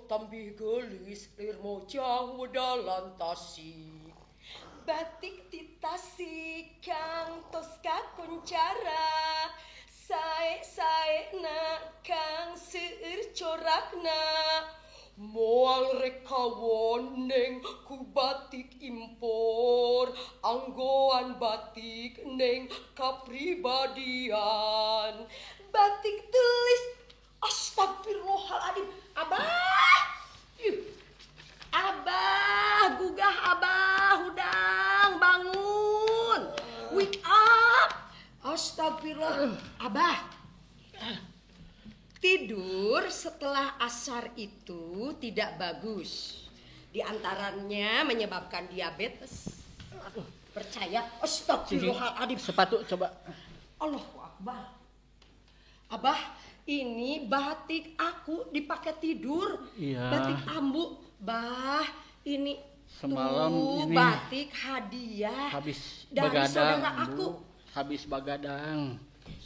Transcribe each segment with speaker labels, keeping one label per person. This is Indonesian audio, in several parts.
Speaker 1: tambih gelis lirmo jauh dalam tasik. Batik di tasik kang toska kuncara. Sae na kang seueur corakna. Moal rekawon neng ku batik impor. Anggoan batik neng kapribadian. Batik tulis astagfirullahaladzim. Abah, gugah abah, hudang, bangun. Wake up. Astagfirullah. Abah, tidur setelah asar itu tidak bagus. Di antaranya menyebabkan diabetes. Percaya? Astagfirullahaladzim.
Speaker 2: Sepatu coba.
Speaker 1: Allahu Akbar. Abah, ini batik aku dipakai tidur.
Speaker 2: Iya.
Speaker 1: Batik ambu. Bah, ini
Speaker 2: semalam
Speaker 1: tuh,
Speaker 2: ini
Speaker 1: batik hadiah
Speaker 2: habis
Speaker 1: dari
Speaker 2: begadang,
Speaker 1: saudara aku.
Speaker 2: Habis begadang.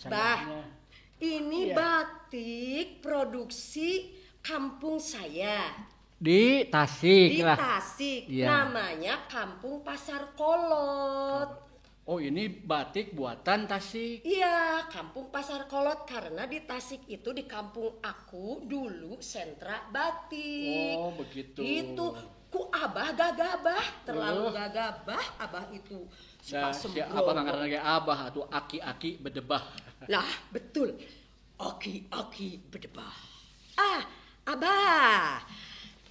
Speaker 1: Bah, ini
Speaker 2: iya.
Speaker 1: Batik produksi kampung saya.
Speaker 2: Di Tasik
Speaker 1: Di
Speaker 2: lah.
Speaker 1: Tasik.
Speaker 2: Iya.
Speaker 1: Namanya Kampung Pasar Kolot.
Speaker 2: Oh, ini batik buatan Tasik.
Speaker 1: Iya, Kampung Pasar Kolot karena di Tasik itu di kampung aku dulu sentra batik.
Speaker 2: Oh, begitu.
Speaker 1: Itu ku abah gagabah, terlalu gagabah abah itu suka sembrono.
Speaker 2: Abah ngarana ge abah atuh aki-aki bedebah.
Speaker 1: Nah, betul. Aki-aki bedebah. Abah.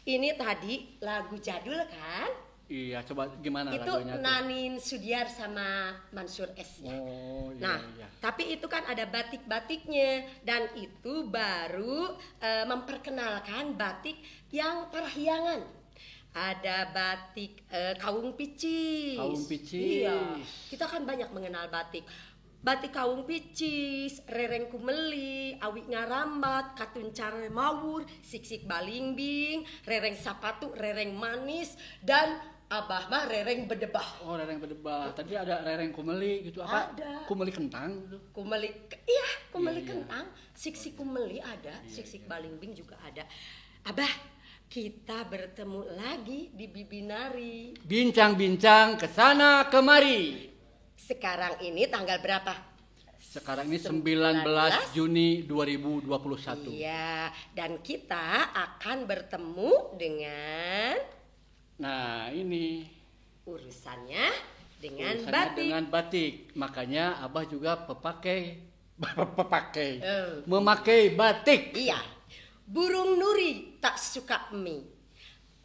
Speaker 1: Ini tadi lagu jadul kan?
Speaker 2: Iya, coba gimana
Speaker 1: Itu
Speaker 2: lagunya tuh?
Speaker 1: Nanin Sudiar sama Mansur S.
Speaker 2: Oh, iya,
Speaker 1: Nah,
Speaker 2: iya.
Speaker 1: tapi itu kan ada batik-batiknya dan itu baru memperkenalkan batik yang parahyangan. Ada batik Kaung Picis.
Speaker 2: Kaung Picis.
Speaker 1: Iya, kita kan banyak mengenal batik. Batik Kaung Picis, Rereng Kumeli, Awi Ngarambat, Katun Care Mawur, Siksik Balingbing, Rereng Sapatu, Rereng Manis, dan Abah mah Rereng Bedebah.
Speaker 2: Oh, rereng bedebah. Tadi ada rereng kumeli gitu apa?
Speaker 1: Ada.
Speaker 2: Kumeli kentang gitu.
Speaker 1: Kumeli, kumeli kentang, Siksik Kumeli ada, Siksik Balingbing juga ada. Abah, kita bertemu lagi di Bibinari.
Speaker 2: Bincang-bincang kesana kemari.
Speaker 1: Sekarang ini tanggal berapa?
Speaker 2: Sekarang ini 19 Juni 2021.
Speaker 1: Iya, dan kita akan bertemu dengan
Speaker 2: ini
Speaker 1: urusannya dengan
Speaker 2: urusannya
Speaker 1: batik.
Speaker 2: dengan batik. Makanya Abah juga memakai batik.
Speaker 1: Iya. Burung nuri tak suka mie.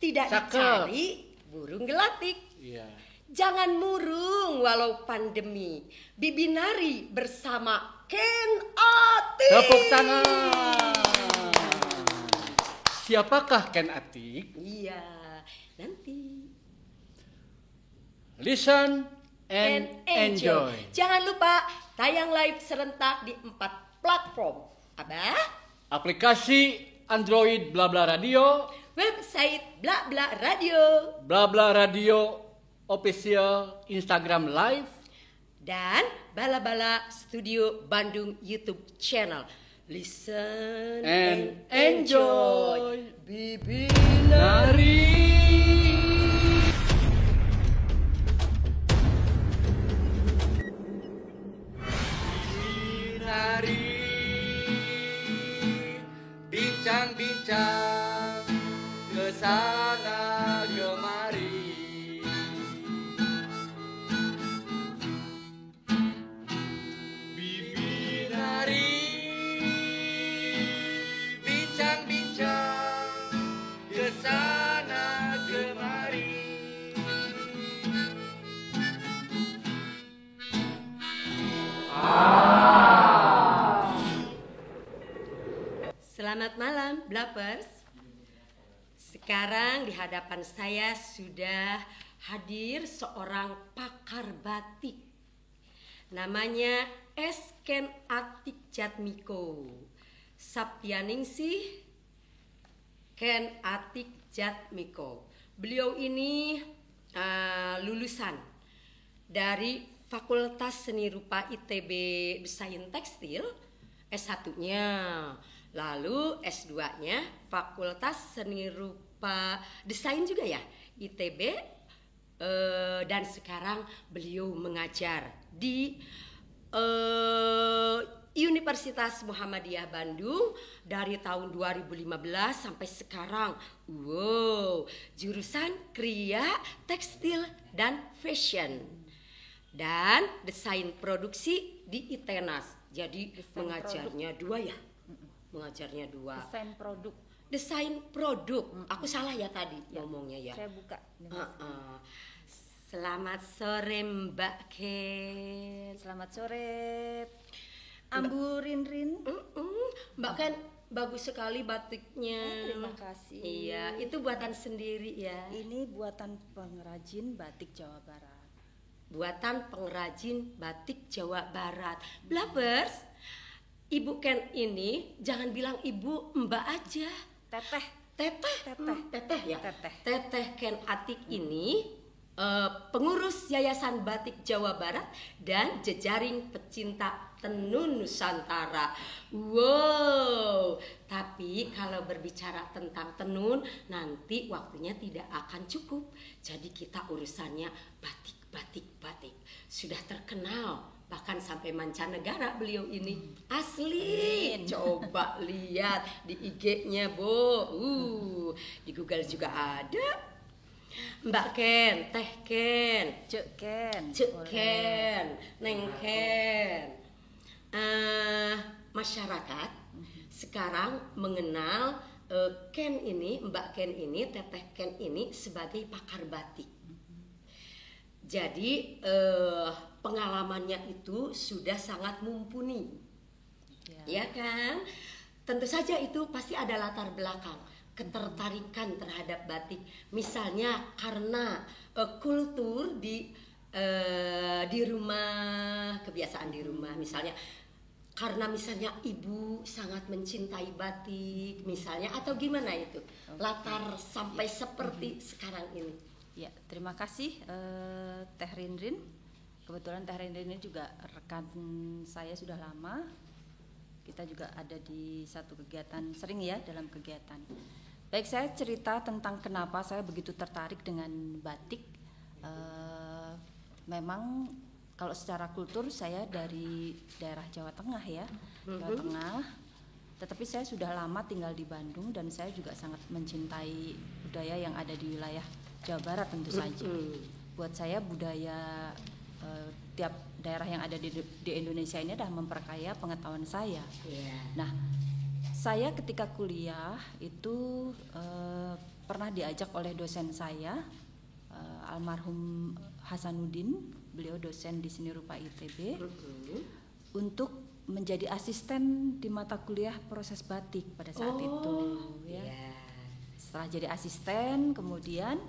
Speaker 1: Tidak
Speaker 2: Cakep.
Speaker 1: dicari burung gelatik.
Speaker 2: Iya.
Speaker 1: Jangan murung walau pandemi. Bibinari bersama Ken Atik.
Speaker 2: Tepuk tangan. Siapakah Ken Atik?
Speaker 1: Iya, nanti.
Speaker 2: Listen and enjoy.
Speaker 1: Jangan lupa tayang live serentak di 4 platform. Abah,
Speaker 2: Aplikasi Android Blabla Radio,
Speaker 1: website Blabla Radio,
Speaker 2: Blabla Radio Official Instagram Live,
Speaker 1: dan Bala-Bala Studio Bandung YouTube channel. Listen
Speaker 2: and enjoy.
Speaker 1: Bibinari.
Speaker 2: Bibinari, bincang-bincang kesana kemari. Bibinari, bincang-bincang kesana kemari.
Speaker 1: Selamat malam, Blappers. Sekarang di hadapan saya sudah hadir seorang pakar batik. Namanya S. Ken Atik Jatmiko. Saptianingsih Ken Atik Jatmiko. Beliau ini lulusan dari Fakultas Seni Rupa ITB Desain Tekstil S1-nya. Lalu S2-nya Fakultas Seni Rupa Desain juga ya, ITB. Dan sekarang beliau mengajar di Universitas Muhammadiyah Bandung dari tahun 2015 sampai sekarang. Wow, jurusan Kriya, Tekstil dan Fashion dan desain produksi di ITENAS. Jadi
Speaker 3: Desain
Speaker 1: mengajarnya dua ya. Mengajarnya dua.
Speaker 3: Desain produk.
Speaker 1: Aku salah ya tadi ngomongnya ya.
Speaker 3: Saya buka.
Speaker 1: Selamat sore Mbak Ken.
Speaker 3: Selamat sore Ambu Rinrin.
Speaker 1: Mbak Ken, bagus sekali batiknya.
Speaker 3: Terima kasih.
Speaker 1: Iya, itu buatan sendiri ya.
Speaker 3: Ini buatan pengrajin batik Jawa Barat.
Speaker 1: Buatan pengrajin batik Jawa Barat. Blavers, Ibu Ken ini jangan bilang ibu, Mbak aja.
Speaker 3: Teteh
Speaker 1: Teteh ya.
Speaker 3: Teteh.
Speaker 1: Teteh Ken Atik ini pengurus Yayasan Batik Jawa Barat dan jejaring pecinta tenun Nusantara. Wow, tapi kalau berbicara tentang tenun nanti waktunya tidak akan cukup. Jadi kita urusannya batik. Sudah terkenal bahkan sampai mancanegara beliau ini. Asli. Coba lihat di IG-nya, Bu. Di Google juga ada. Mbak Ken, Teh Ken,
Speaker 3: Cek
Speaker 1: Ken, Neng Ken. Masyarakat sekarang mengenal Ken ini, Mbak Ken ini, Teteh Ken ini sebagai pakar batik. Jadi pengalamannya itu sudah sangat mumpuni, ya kan? Tentu saja itu pasti ada latar belakang ketertarikan terhadap batik. Misalnya karena kultur di rumah, kebiasaan di rumah. Misalnya karena misalnya ibu sangat mencintai batik, misalnya, atau gimana itu latar sampai seperti sekarang ini.
Speaker 3: Ya, terima kasih Teh Rinrin. Kebetulan Teh Rinrin ini juga rekan saya sudah lama. Kita juga ada di satu kegiatan, sering ya dalam kegiatan. Baik, saya cerita tentang kenapa saya begitu tertarik dengan batik. Memang kalau secara kultur saya dari daerah Jawa Tengah ya, Jawa Tengah. Tetapi saya sudah lama tinggal di Bandung dan saya juga sangat mencintai budaya yang ada di wilayah Jawa Barat tentu saja. Buat saya budaya tiap daerah yang ada di Indonesia ini adalah memperkaya pengetahuan saya. Nah, saya ketika kuliah itu pernah diajak oleh dosen saya, almarhum Hasanuddin, beliau dosen di Seni Rupa ITB, untuk menjadi asisten di mata kuliah proses batik pada saat itu. Ya. Setelah jadi asisten, kemudian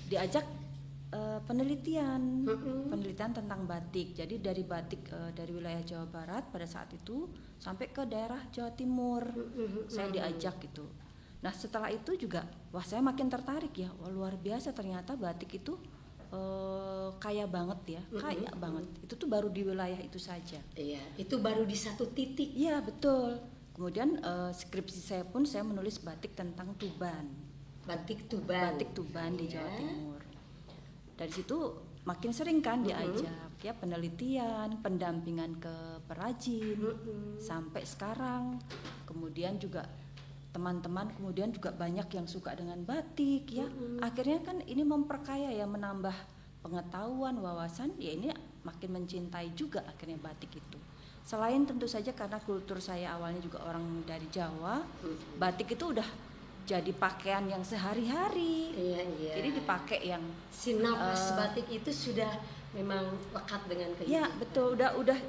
Speaker 3: diajak penelitian tentang batik. Jadi dari batik dari wilayah Jawa Barat pada saat itu sampai ke daerah Jawa Timur, saya diajak gitu. Nah setelah itu juga, wah saya makin tertarik ya, wah luar biasa ternyata batik itu kaya banget ya, kaya banget. Itu tuh baru di wilayah itu saja.
Speaker 1: Iya, itu baru di satu titik.
Speaker 3: Iya betul. Kemudian skripsi saya pun saya menulis batik tentang Tuban.
Speaker 1: Batik Tuban
Speaker 3: di Jawa Timur. Dari situ makin sering kan diajak ya penelitian, pendampingan ke perajin sampai sekarang. Kemudian juga teman-teman kemudian juga banyak yang suka dengan batik ya. Akhirnya kan ini memperkaya ya, menambah pengetahuan, wawasan, ya ini makin mencintai juga akhirnya batik itu. Selain tentu saja karena kultur saya awalnya juga orang dari Jawa, batik itu udah jadi pakaian yang sehari-hari.
Speaker 1: Iya.
Speaker 3: Jadi dipakai yang
Speaker 1: sinafas batik itu sudah memang lekat dengan kehidupan.
Speaker 3: Ya betul, udah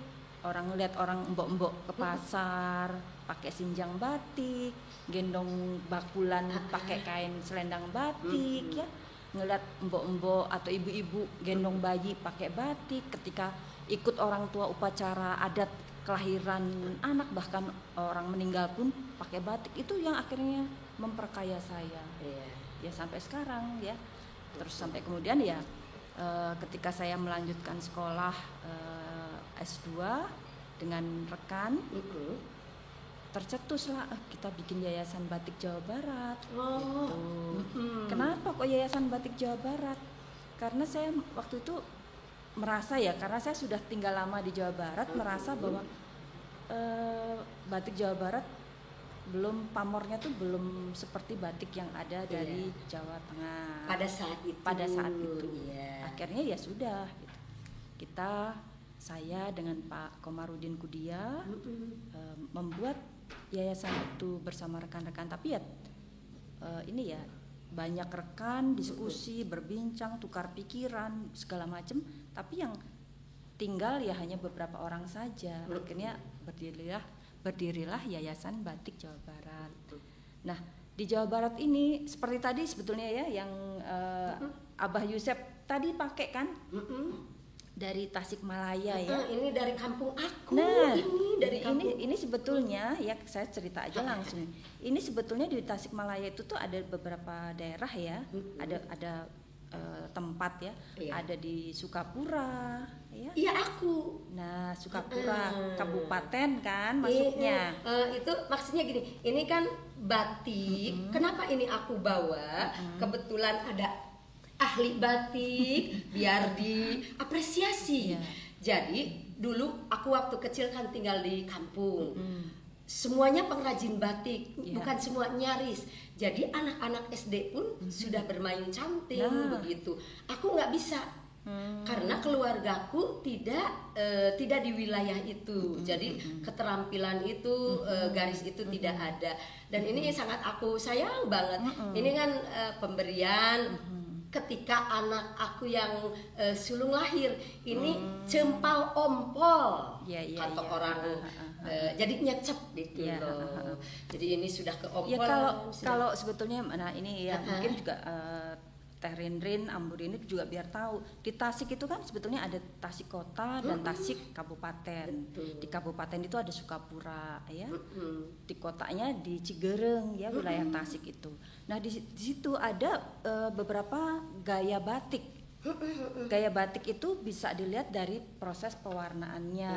Speaker 3: orang ngeliat orang embok-embok ke pasar pakai sinjang batik, gendong bakulan pakai kain selendang batik ya, ngeliat embok-embok atau ibu-ibu gendong bayi pakai batik, ketika ikut orang tua upacara adat kelahiran anak bahkan orang meninggal pun pakai batik. Itu yang akhirnya memperkaya saya ya sampai sekarang ya. Terus sampai kemudian ya ketika saya melanjutkan sekolah S2 dengan rekan tercetuslah kita bikin Yayasan Batik Jawa Barat. Gitu. Kenapa kok Yayasan Batik Jawa Barat? Karena saya waktu itu merasa ya, karena saya sudah tinggal lama di Jawa Barat, merasa bahwa batik Jawa Barat pamornya tuh belum seperti batik yang ada dari Jawa Tengah
Speaker 1: pada saat itu. Iya.
Speaker 3: Akhirnya ya sudah gitu. Saya dengan Pak Komarudin Kudia membuat yayasan itu bersama rekan-rekan, tapi ya ini ya banyak rekan diskusi, berbincang, tukar pikiran segala macam, tapi yang tinggal ya hanya beberapa orang saja. Akhirnya berdirilah Yayasan Batik Jawa Barat. Nah, di Jawa Barat ini seperti tadi sebetulnya ya yang Abah Yusef tadi pakai kan dari Tasikmalaya ya.
Speaker 1: Ini dari kampung aku.
Speaker 3: Nah,
Speaker 1: ini
Speaker 3: sebetulnya ya saya cerita aja langsung. Ini sebetulnya di Tasikmalaya itu tuh ada beberapa daerah ya. Ada tempat ya. Ada di Sukapura ya.
Speaker 1: Iya, aku.
Speaker 3: Nah, Sukapura kabupaten kan masuknya.
Speaker 1: Itu maksudnya gini, ini kan batik. Kenapa ini aku bawa? Kebetulan ada ahli batik biar diapresiasi. Jadi dulu aku waktu kecil kan tinggal di kampung. Semuanya pengrajin batik, bukan semua nyaris. Jadi anak-anak SD pun sudah bermain canting begitu. Aku nggak bisa karena keluargaku tidak di wilayah itu. Jadi keterampilan itu garis itu tidak ada. Dan ini sangat aku sayang banget. Ini kan pemberian ketika anak aku yang sulung lahir ini cempal ompol kata orang jadi nyecep gitu loh. Jadi ini sudah ke ompol.
Speaker 3: Ya kalau sebetulnya nah ini ya mungkin juga Teh Rindrin, Ambu Rini juga biar tahu di Tasik itu kan sebetulnya ada Tasik Kota dan Tasik Kabupaten. Di kabupaten itu ada Sukapura ya. Di kotanya di Cigereng ya wilayah Tasik itu. Nah di situ ada beberapa gaya batik. Gaya batik itu bisa dilihat dari proses pewarnaannya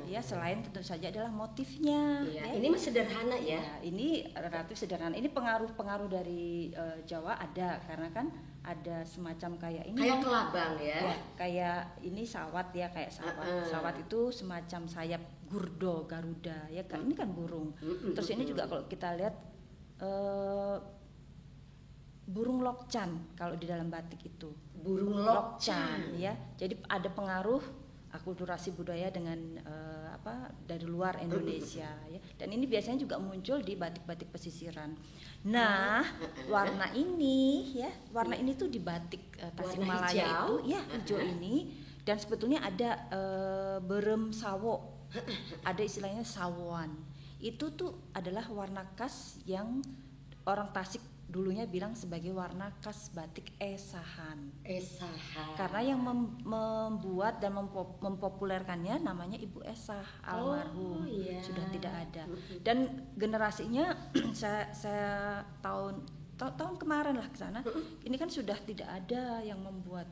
Speaker 3: ya, selain tentu saja adalah motifnya ya.
Speaker 1: Ini mah sederhana ya.
Speaker 3: Ini relatif sederhana. Ini pengaruh dari Jawa ada karena kan ada semacam kayak ini
Speaker 1: kayak kelabang ya,
Speaker 3: kayak ini sawat ya, kayak sawat. Sawat itu semacam sayap gurdo Garuda ya kan, ini kan burung. Terus ini juga kalau kita lihat burung lokcan kalau di dalam batik itu.
Speaker 1: Burung lokcan
Speaker 3: ya. Jadi ada pengaruh akulturasi budaya dengan dari luar Indonesia ya. Dan ini biasanya juga muncul di batik-batik pesisiran. Nah, warna ini tuh di batik Tasikmalaya itu ya hijau ini, dan sebetulnya ada berem sawo. Ada istilahnya sawoan. Itu tuh adalah warna khas yang orang Tasik dulunya bilang sebagai warna khas batik esahan. Karena yang membuat dan mempopulerkannya namanya Ibu Esah almarhum, sudah tidak ada. Dan generasinya saya tahun kemarin lah ke sana. Ini kan sudah tidak ada yang membuat.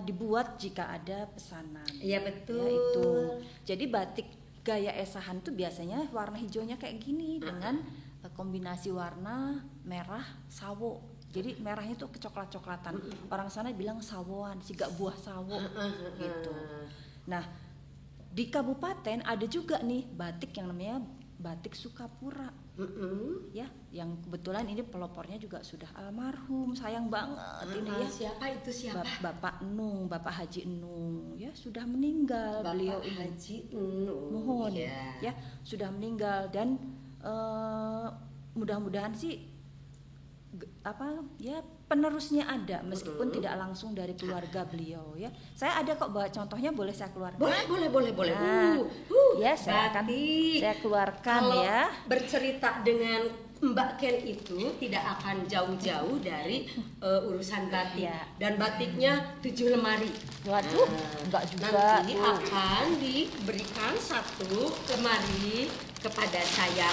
Speaker 3: Dibuat jika ada pesanan.
Speaker 1: Iya betul.
Speaker 3: Ya, itu. Jadi batik gaya esahan itu biasanya warna hijaunya kayak gini dengan kombinasi warna merah sawo. Jadi merahnya itu kecoklat-coklatan. Orang sana bilang sawoan, sigak buah sawo gitu. Nah, di kabupaten ada juga nih batik yang namanya batik Sukapura. Ya, yang kebetulan ini pelopornya juga sudah almarhum, sayang banget ini ya.
Speaker 1: Siapa?
Speaker 3: Bapak Nung, Bapak Haji Nung, ya sudah meninggal.
Speaker 1: Bapak
Speaker 3: beliau
Speaker 1: Haji Nung.
Speaker 3: Mohon ya sudah meninggal, dan mudah-mudahan sih penerusnya ada meskipun tidak langsung dari keluarga beliau ya. Saya ada kok bawa contohnya, boleh saya keluarkan?
Speaker 1: Boleh.
Speaker 3: Ya, saya keluarkan. Kalau ya.
Speaker 1: Bercerita dengan Mbak Ken itu tidak akan jauh-jauh dari urusan batik. Dan batiknya 7 lemari.
Speaker 3: Waduh, enggak juga.
Speaker 1: Nanti akan diberikan 1 lemari kepada saya.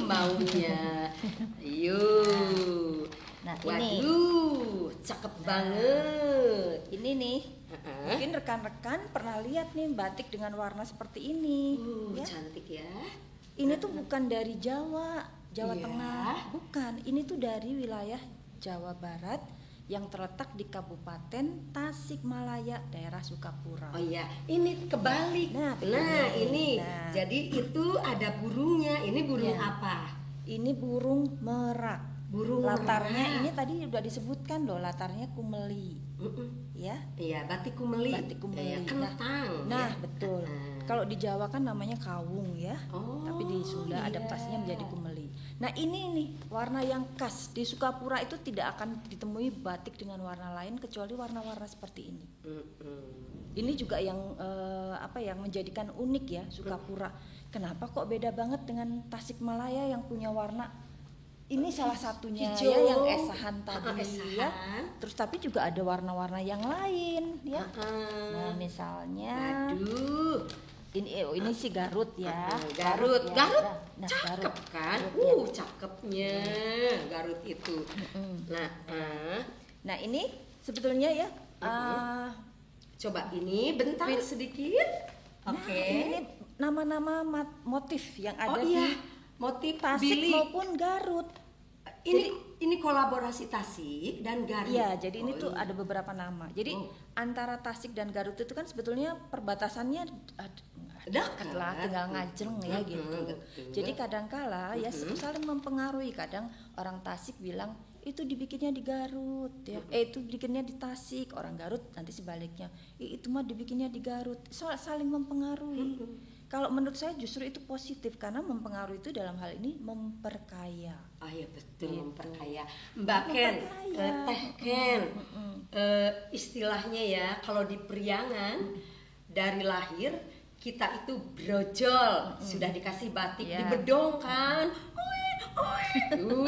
Speaker 1: Maunya. Yuk.
Speaker 3: Nah, ini.
Speaker 1: Waduh, cakep banget.
Speaker 3: Ini nih. Mungkin rekan-rekan pernah lihat nih batik dengan warna seperti ini. Ya.
Speaker 1: Cantik ya.
Speaker 3: Ini tuh bukan dari Jawa
Speaker 1: Iya.
Speaker 3: Tengah, bukan. Ini tuh dari wilayah Jawa Barat yang terletak di Kabupaten Tasikmalaya, daerah Sukapura.
Speaker 1: Oh iya, ini kebalik.
Speaker 3: Nah,
Speaker 1: ini.
Speaker 3: Nah.
Speaker 1: Jadi itu ada burungnya. Ini burung
Speaker 3: Ya.
Speaker 1: apa?
Speaker 3: Ini burung merak.
Speaker 1: Burung
Speaker 3: Latarnya
Speaker 1: merak.
Speaker 3: ini tadi udah disebutkan loh, latarnya kumeli. Ya.
Speaker 1: Iya, batik kumeli.
Speaker 3: Batik kumeli.
Speaker 1: Iya, kentang.
Speaker 3: Nah,
Speaker 1: ya.
Speaker 3: betul. Kalau di Jawa kan namanya kawung ya.
Speaker 1: Oh,
Speaker 3: Tapi di Sunda
Speaker 1: iya.
Speaker 3: adaptasinya menjadi kumeli. Nah, ini nih warna yang khas di Sukapura itu tidak akan ditemui batik dengan warna lain kecuali warna-warna seperti ini. Ini juga yang yang menjadikan unik ya Sukapura. Kenapa kok beda banget dengan Tasikmalaya yang punya warna ini salah satunya
Speaker 1: hijau,
Speaker 3: ya yang esahan tadi
Speaker 1: esahan.
Speaker 3: ya. Terus tapi juga ada warna-warna yang lain ya. Nah, misalnya
Speaker 1: Aduh,
Speaker 3: ini si Garut ya.
Speaker 1: Garut.
Speaker 3: ya.
Speaker 1: Garut.
Speaker 3: Nah,
Speaker 1: Cakep
Speaker 3: Garut.
Speaker 1: kan?
Speaker 3: Garut, ya.
Speaker 1: Cakepnya Garut itu.
Speaker 3: Nah, ini sebetulnya ya
Speaker 1: Coba ini bentar sedikit.
Speaker 3: nah,
Speaker 1: Oke.
Speaker 3: ini nama-nama motif yang ada
Speaker 1: Oh iya,
Speaker 3: di
Speaker 1: motif
Speaker 3: Tasik
Speaker 1: Billy.
Speaker 3: maupun Garut.
Speaker 1: Ini kolaborasi Tasik dan Garut.
Speaker 3: Iya, jadi ini
Speaker 1: Oh,
Speaker 3: tuh
Speaker 1: iya.
Speaker 3: ada beberapa nama. Jadi antara Tasik dan Garut itu kan sebetulnya perbatasannya dekat lah, tinggal ngajeng ya gitu.
Speaker 1: betul.
Speaker 3: Jadi kadangkala ya saling mempengaruhi. Kadang orang Tasik bilang itu dibikinnya di Garut ya. Itu bikinnya di Tasik, orang Garut nanti sebaliknya. Itu mah dibikinnya di Garut. Saling mempengaruhi. Kalau menurut saya justru itu positif karena mempengaruhi itu dalam hal ini memperkaya.
Speaker 1: Oh iya betul,
Speaker 3: Gitu.
Speaker 1: memperkaya. Mbak Ken, Teh Ken, istilahnya ya kalau di Priangan dari lahir kita itu brojol, sudah dikasih batik
Speaker 3: Iya.
Speaker 1: di bedong kan,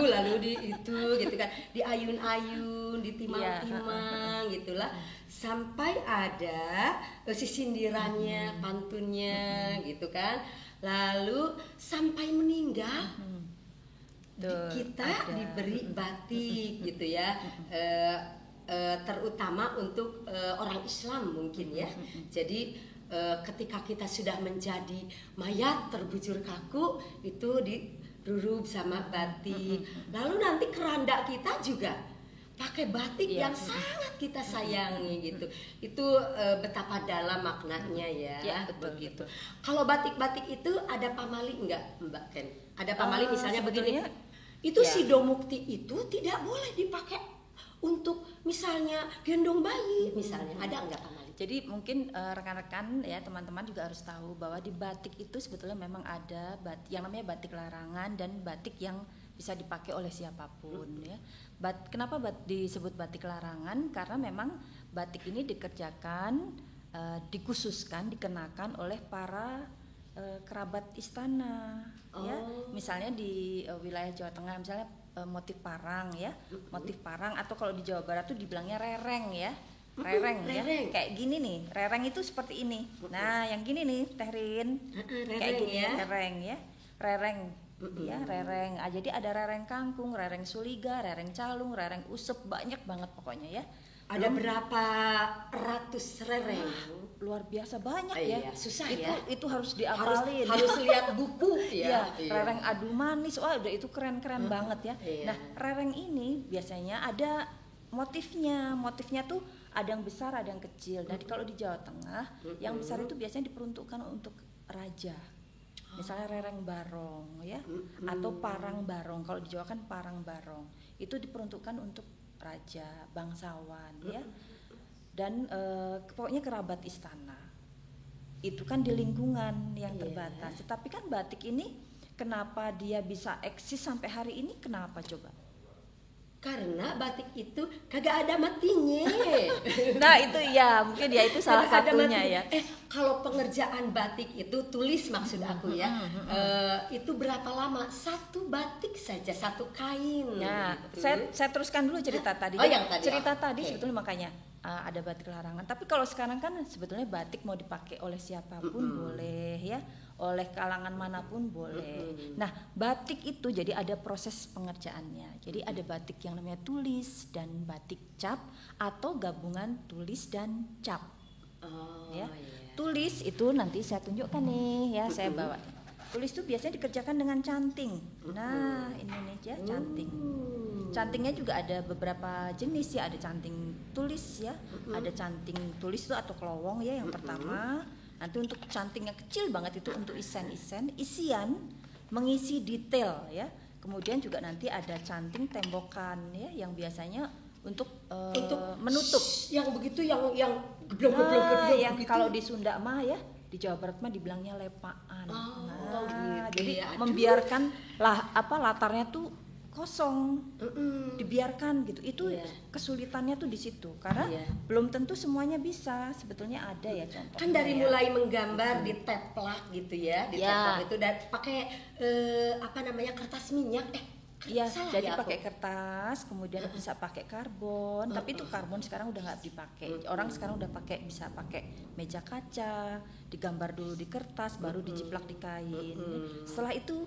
Speaker 1: lalu di itu gitu kan, di ayun-ayun, di timang-timang gitulah, sampai ada sindirannya, pantunnya gitu kan, lalu sampai meninggal. Kita
Speaker 3: ada.
Speaker 1: diberi batik gitu ya, terutama untuk orang Islam mungkin ya. Jadi ketika kita sudah menjadi mayat terbujur kaku itu dirurub sama batik. Lalu nanti keranda kita juga pakai batik yang sangat kita sayangi gitu. Itu betapa dalam maknanya ya, begitu. Kalau batik-batik itu ada pamali enggak, Mbak Ken? Ada pamali misalnya begini. Itu si domukti itu tidak boleh dipakai untuk misalnya gendong bayi misalnya. Ada enggak pamali?
Speaker 3: Jadi mungkin rekan-rekan ya teman-teman juga harus tahu bahwa di batik itu sebetulnya memang ada batik yang namanya batik larangan dan batik yang bisa dipakai oleh siapapun ya. Kenapa disebut batik larangan? Karena memang batik ini dikerjakan, dikhususkan, dikenakan oleh para kerabat istana ya. Misalnya di wilayah Jawa Tengah misalnya motif parang ya. Motif parang atau kalau di Jawa Barat tuh dibilangnya rereng ya. Rereng ya, kayak gini nih, rereng itu seperti ini. Nah, yang gini nih, Teh Rin, kayak gini ya, rereng ya, rereng, ya rereng. Jadi ada rereng kangkung, rereng suliga, rereng calung, rereng usep, banyak banget pokoknya ya.
Speaker 1: Ada berapa ratus rereng?
Speaker 3: Luar biasa banyak ya.
Speaker 1: Susah
Speaker 3: itu,
Speaker 1: ya.
Speaker 3: Itu harus diapalin.
Speaker 1: Harus lihat buku ya.
Speaker 3: Rereng adu manis, wah udah itu keren-keren banget ya. Nah, rereng ini biasanya ada motifnya tuh ada yang besar, ada yang kecil. Jadi kalau di Jawa Tengah, yang besar itu biasanya diperuntukkan untuk raja. Misalnya rereng barong ya, atau parang barong. Kalau di Jawa kan parang barong. Itu diperuntukkan untuk raja, bangsawan ya. Dan pokoknya kerabat istana. Itu kan di lingkungan yang terbatas. Tetapi kan batik ini kenapa dia bisa eksis sampai hari ini? Kenapa coba?
Speaker 1: Karena batik itu kagak ada matinya.
Speaker 3: Nah itu ya mungkin ya itu salah satunya ya.
Speaker 1: Kalau pengerjaan batik itu tulis maksud aku ya, itu berapa lama? Satu batik saja, satu kain.
Speaker 3: Nah,
Speaker 1: gitu.
Speaker 3: saya teruskan dulu cerita tadi.
Speaker 1: Yang tadi.
Speaker 3: Cerita tadi sebetulnya makanya ada batik larangan. Tapi kalau sekarang kan sebetulnya batik mau dipakai oleh siapapun boleh ya. oleh kalangan manapun boleh. Nah, batik itu jadi ada proses pengerjaannya. Jadi ada batik yang namanya tulis dan batik cap atau gabungan tulis dan cap. Ya. Tulis itu nanti saya tunjukkan nih ya, saya bawa. Tulis itu biasanya dikerjakan dengan canting. Nah, Indonesia canting. Cantingnya juga ada beberapa jenis ya, ada canting tulis ya, ada canting tulis itu atau kelowong ya yang pertama. Nanti untuk canting yang kecil banget itu untuk isian mengisi detail ya. Kemudian juga nanti ada canting tembokan ya yang biasanya untuk menutup.
Speaker 1: Yang begitu yang geblok
Speaker 3: yang
Speaker 1: begitu.
Speaker 3: Kalau di Sunda mah ya, di Jawa Barat mah dibilangnya lepaan.
Speaker 1: Gitu
Speaker 3: Jadi
Speaker 1: ya.
Speaker 3: membiarkan latarnya tuh kosong, dibiarkan gitu. Itu kesulitannya tuh di situ karena belum tentu semuanya bisa. Sebetulnya ada ya contohnya.
Speaker 1: Kan dari mulai menggambar di teplak gitu ya, di teplak itu dan pakai kertas minyak.
Speaker 3: Iya,
Speaker 1: salah
Speaker 3: jadi
Speaker 1: ya
Speaker 3: pakai kertas, kemudian bisa pakai karbon, tapi itu karbon sekarang udah nggak dipakai. Orang sekarang udah bisa pakai meja kaca, digambar dulu di kertas, baru diciplak di kain. Setelah itu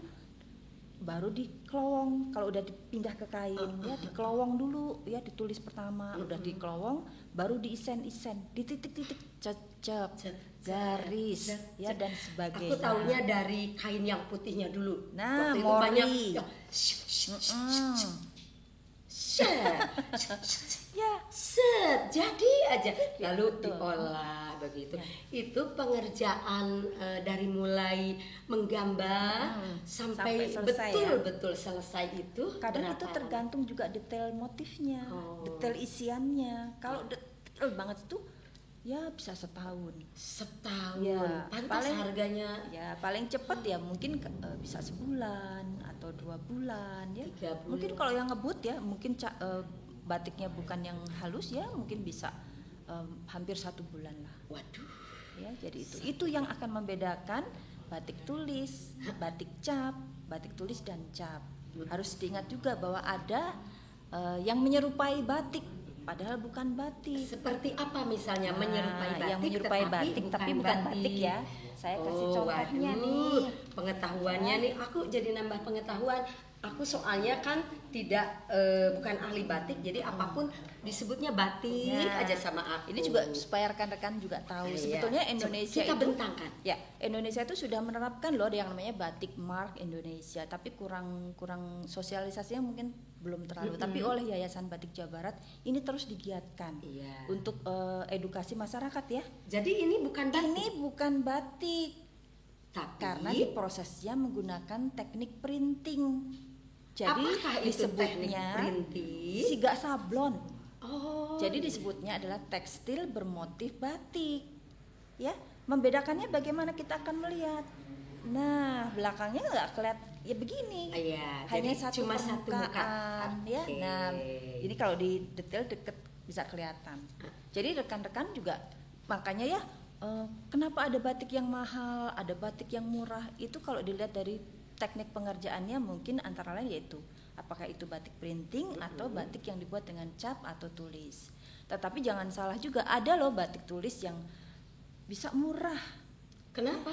Speaker 3: baru dikelowong. Kalau udah dipindah ke kain, ya dikelowong dulu, ya ditulis pertama, udah dikelowong, baru diisen-isen, dititik-titik, cecep, garis, ya dan sebagainya.
Speaker 1: Aku taunya dari kain yang putihnya dulu.
Speaker 3: Nah,
Speaker 1: waktu itu
Speaker 3: mori.
Speaker 1: banyak.
Speaker 3: Ya,
Speaker 1: jadi aja lalu diolah begitu. Itu pengerjaan dari mulai menggambar sampai
Speaker 3: selesai,
Speaker 1: betul selesai itu.
Speaker 3: Kadang
Speaker 1: berapa
Speaker 3: itu
Speaker 1: lama?
Speaker 3: tergantung juga detail motifnya, detail isiannya. Kalau detail banget itu ya bisa setahun. Ya,
Speaker 1: Pantas harganya.
Speaker 3: Ya paling cepat ya mungkin bisa sebulan atau 2 bulan ya.
Speaker 1: 3 bulan.
Speaker 3: Mungkin kalau yang ngebut ya mungkin batiknya bukan yang halus ya mungkin bisa hampir 1 bulan lah.
Speaker 1: Waduh.
Speaker 3: Ya jadi itu yang akan membedakan batik tulis, batik cap, batik tulis dan cap. Harus diingat juga bahwa ada yang menyerupai batik padahal bukan batik.
Speaker 1: Seperti apa misalnya menyerupai batik?
Speaker 3: Yang menyerupai batik tapi bukan batik ya. Saya kasih contohnya nih.
Speaker 1: Pengetahuannya nih, aku jadi nambah pengetahuan. Aku soalnya kan bukan ahli batik, jadi apapun disebutnya batik aja sama aku.
Speaker 3: Ini juga supaya rekan-rekan juga tahu. Sebetulnya Indonesia
Speaker 1: kita
Speaker 3: itu
Speaker 1: bentangkan.
Speaker 3: Ya, Indonesia itu sudah menerapkan loh yang namanya batik mark Indonesia, tapi kurang sosialisasinya mungkin belum terlalu. Tapi oleh Yayasan Batik Jawa Barat ini terus digiatkan untuk edukasi masyarakat ya.
Speaker 1: Jadi ini bukan batik.
Speaker 3: Ini bukan batik.
Speaker 1: Tapi
Speaker 3: karena di prosesnya menggunakan teknik printing. Jadi
Speaker 1: apakah itu
Speaker 3: disebutnya
Speaker 1: printing?
Speaker 3: Siga sablon.
Speaker 1: Oh.
Speaker 3: Jadi disebutnya adalah tekstil bermotif batik. Ya, membedakannya bagaimana kita akan melihat. Nah, belakangnya nggak kelihatan ya begini. Hanya
Speaker 1: cuma satu muka.
Speaker 3: Ya. Nah, ini kalau di detail deket bisa kelihatan. Jadi rekan-rekan juga makanya ya kenapa ada batik yang mahal, ada batik yang murah? Itu kalau dilihat dari teknik pengerjaannya mungkin antara lain yaitu apakah itu batik printing atau batik yang dibuat dengan cap atau tulis. Tetapi jangan salah juga, ada loh batik tulis yang bisa murah.
Speaker 1: Kenapa?